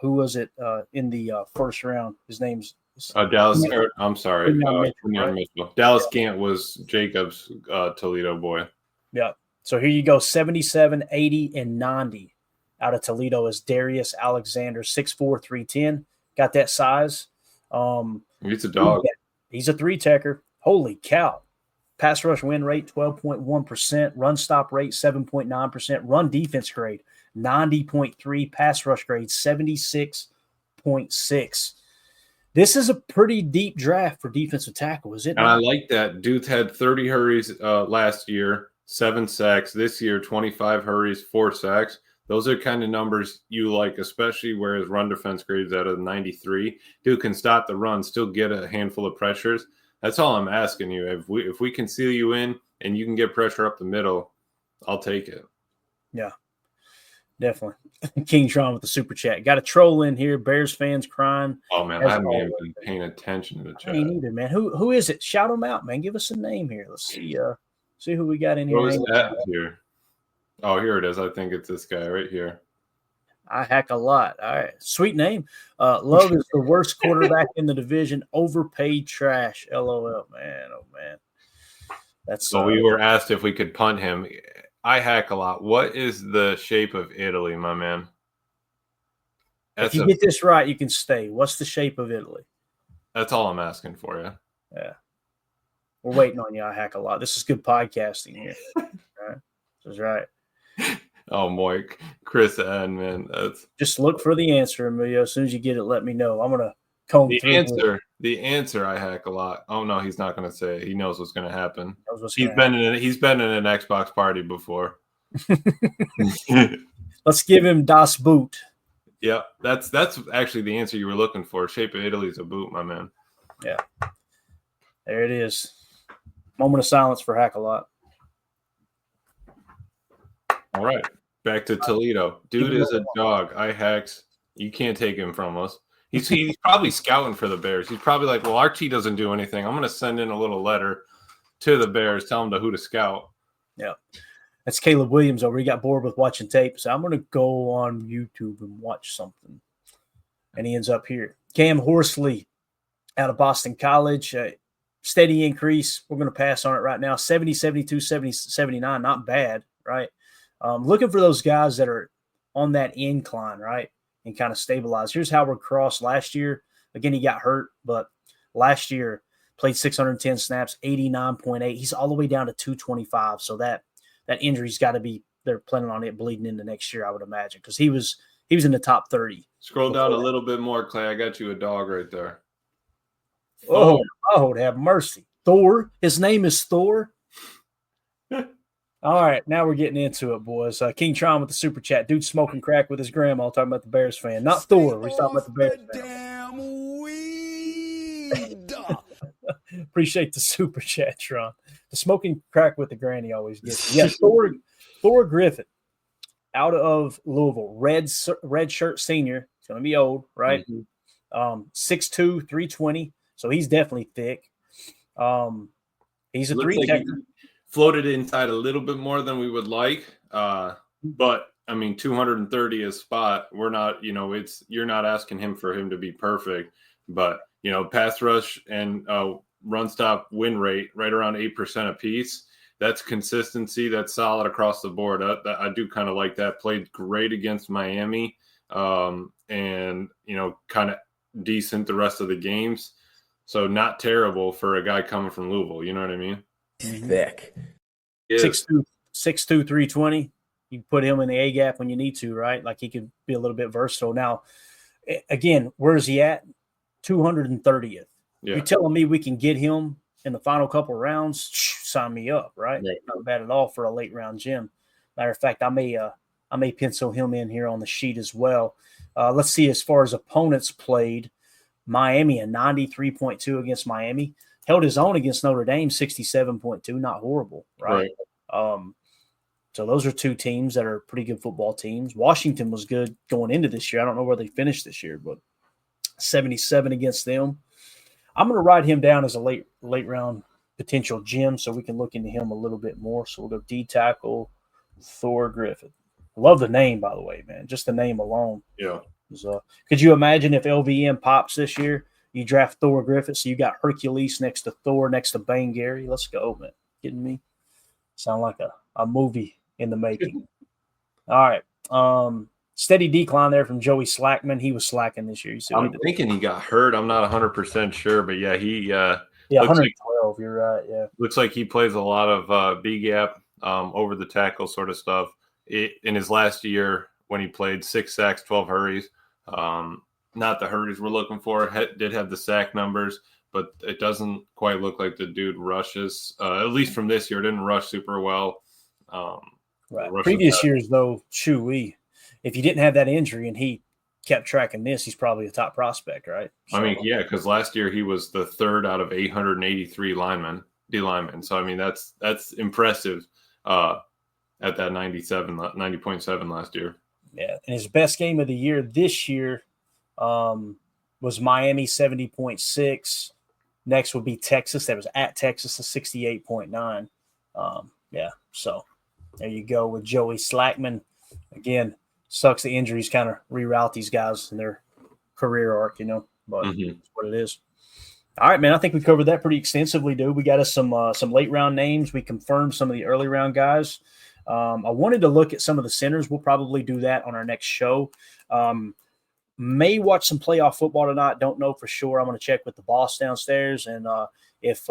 who was it in the 1st round? His name's Dallas. I'm sorry. Mitchell. Dallas Gant was Jacob's Toledo boy. Yeah. So here you go, 77, 80, and 90 out of Toledo is Darius Alexander, 6'4", 310. Got that size. He's a dog. He's a 3-techer. Holy cow. Pass rush win rate, 12.1%. Run stop rate, 7.9%. Run defense grade, 90.3. Pass rush grade, 76.6. This is a pretty deep draft for defensive tackle, is it not? And I like that. Dude had 30 hurries last year, 7 sacks. This year, 25 hurries, 4 sacks. Those are kind of numbers you like, especially where his run defense grades out of 93. Dude can stop the run, still get a handful of pressures. That's all I'm asking you. If we can seal you in and you can get pressure up the middle, I'll take it. Yeah, definitely. King Tron with the super chat. Got a troll in here. Bears fans crying. Oh man, I haven't even been paying attention to the chat. I ain't either, man. Who is it? Shout them out, man. Give us a name here. Let's see who we got in here. What was that here? Oh, here it is. I think it's this guy right here. I hack a lot. All right. Sweet name. Love is the worst quarterback in the division. Overpaid trash. LOL, man. Oh, man. That's so we were asked if we could punt him. I hack a lot. What is the shape of Italy, my man? If you get this right, you can stay. What's the shape of Italy? That's all I'm asking for you. Yeah. We're waiting on you. I hack a lot. This is good podcasting here. All right. This is right. Oh, Mike, Chris N, man. That's just look for the answer, Emilio. As soon as you get it, let me know. I'm gonna comb through the answer. I hack a lot. Oh no, he's not gonna say it. He knows what's gonna happen. He's been in an Xbox party before. Let's give him Das Boot. Yeah, that's actually the answer you were looking for. Shape of Italy is a boot, my man. Yeah, there it is. Moment of silence for hack a lot. All right. Back to Toledo. Dude is a dog. I hacks. You can't take him from us. He's probably scouting for the Bears. He's probably like, well, RT doesn't do anything. I'm going to send in a little letter to the Bears, tell them who to scout. Yeah. That's Caleb Williams over. He got bored with watching tape. So I'm going to go on YouTube and watch something. And he ends up here. Cam Horsley out of Boston College. Steady increase. We're going to pass on it right now. 70, 72, 70, 79. Not bad, right? Looking for those guys that are on that incline, right, and kind of stabilize. Here's Howard Cross last year. Again, he got hurt, but last year played 610 snaps, 89.8. He's all the way down to 225. So that injury's got to be – they're planning on it bleeding into next year, I would imagine, because he was in the top 30. Scroll down a little bit more, Clay. I got you a dog right there. Oh, have mercy. Thor. His name is Thor. All right, now we're getting into it, boys. King Tron with the super chat. Dude smoking crack with his grandma talking about the Bears fan. Not Thor. We're talking about the Bears fan. Appreciate the super chat, Tron. The smoking crack with the granny always gets me. Yes, Thor Griffith out of Louisville. Red shirt senior. It's going to be old, right? Mm-hmm. 6'2", 320. So he's definitely thick. He's a three-technical. Floated inside a little bit more than we would like, but I mean, 230 is spot. We're not, you're not asking him for him to be perfect, but pass rush and run stop win rate right around 8% apiece. That's consistency. That's solid across the board. I do kind of like that. Played great against Miami, and kind of decent the rest of the games. So not terrible for a guy coming from Louisville. You know what I mean? Thick. 6'2", 320. You put him in the A gap when you need to, right? Like he could be a little bit versatile. Now, again, where is he at? 230th. Yeah. You're telling me we can get him in the final couple of rounds? Sign me up, right? Yeah. Not bad at all for a late round gem. Matter of fact, I may pencil him in here on the sheet as well. Let's see as far as opponents played. Miami, a 93.2 against Miami. Held his own against Notre Dame, 67.2. Not horrible, right? So those are two teams that are pretty good football teams. Washington was good going into this year. I don't know where they finished this year, but 77 against them. I'm going to write him down as a late round potential gem so we can look into him a little bit more. So we'll go D tackle, Thor Griffith. Love the name, by the way, man. Just the name alone. Yeah. Could you imagine if LVM pops this year? You draft Thor Griffith, so you got Hercules next to Thor, next to Bane Gary. Let's go, man. Kidding me? Sound like a movie in the making. All right. Steady decline there from Joey Slackman. He was slacking this year. I'm thinking he got hurt. I'm not 100% sure, but yeah, he 112. You're right. Yeah, looks like he plays a lot of B gap, over the tackle sort of stuff. In his last year when he played, 6 sacks, 12 hurries. Not the hurries we're looking for. Did have the sack numbers, but it doesn't quite look like the dude rushes. At least from this year, didn't rush super well. Right. Previous years, though, if you didn't have that injury and he kept tracking this, he's probably a top prospect, right? So, I mean, yeah, because last year he was the third out of 883 D linemen. So I mean, that's impressive. at that 90.7 last year. Yeah, and his best game of the year this year was Miami 70.6. Next would be Texas. That was at Texas, a 68.9. Yeah, so there you go with Joey Slackman. Again, sucks the injuries kind of reroute these guys in their career arc, but that's what it is. All right, man, I think we covered that pretty extensively, dude. We got us some late round names. We confirmed some of the early round guys. I wanted to look at some of the centers. We'll probably do that on our next show. May watch some playoff football tonight. Don't know for sure. I'm going to check with the boss downstairs, and if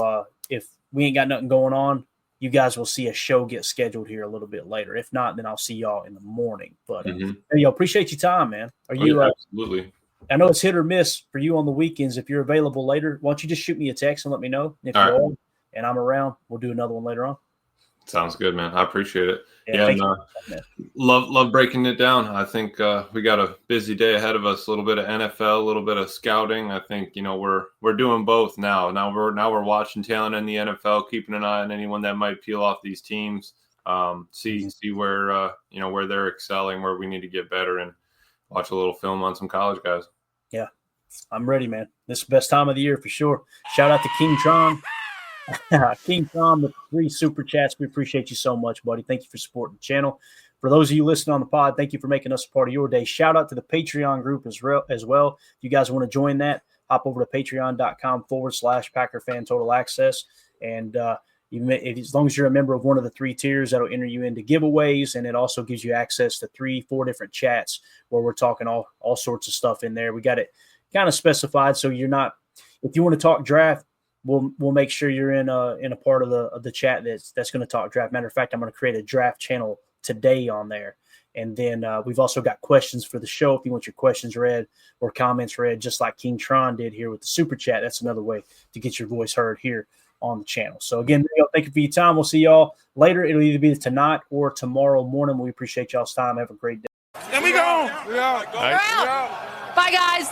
we ain't got nothing going on, you guys will see a show get scheduled here a little bit later. If not, then I'll see y'all in the morning. But hey, appreciate your time, man. Absolutely. I know it's hit or miss for you on the weekends. If you're available later, why don't you just shoot me a text and let me know? If you're on and I'm around, we'll do another one later on. Sounds good, man. I appreciate it. Yeah, love breaking it down. I think we got a busy day ahead of us. A little bit of NFL, a little bit of scouting. I think we're doing both now. Now we're watching talent in the NFL, keeping an eye on anyone that might peel off these teams. See where where they're excelling, where we need to get better, and watch a little film on some college guys. Yeah, I'm ready, man. This is the best time of the year for sure. Shout out to King Tron. King Tom with 3 super chats. We appreciate you so much, buddy. Thank you for supporting the channel. For those of you listening on the pod, thank you for making us a part of your day. Shout out to the Patreon group as well. If you guys want to join that, hop over to patreon.com/Packer Fan Total Access. And as long as you're a member of one of the 3 tiers, that'll enter you into giveaways. And it also gives you access to 3-4 different chats where we're talking all sorts of stuff in there. We got it kind of specified so you're not, if you want to talk draft, We'll make sure you're in a part of the chat that's going to talk draft. Matter of fact, I'm going to create a draft channel today on there, and then we've also got questions for the show. If you want your questions read or comments read, just like King Tron did here with the super chat, that's another way to get your voice heard here on the channel. So again, thank you for your time. We'll see y'all later. It'll either be tonight or tomorrow morning. We appreciate y'all's time. Have a great day. And we go. We're out. Bye, guys.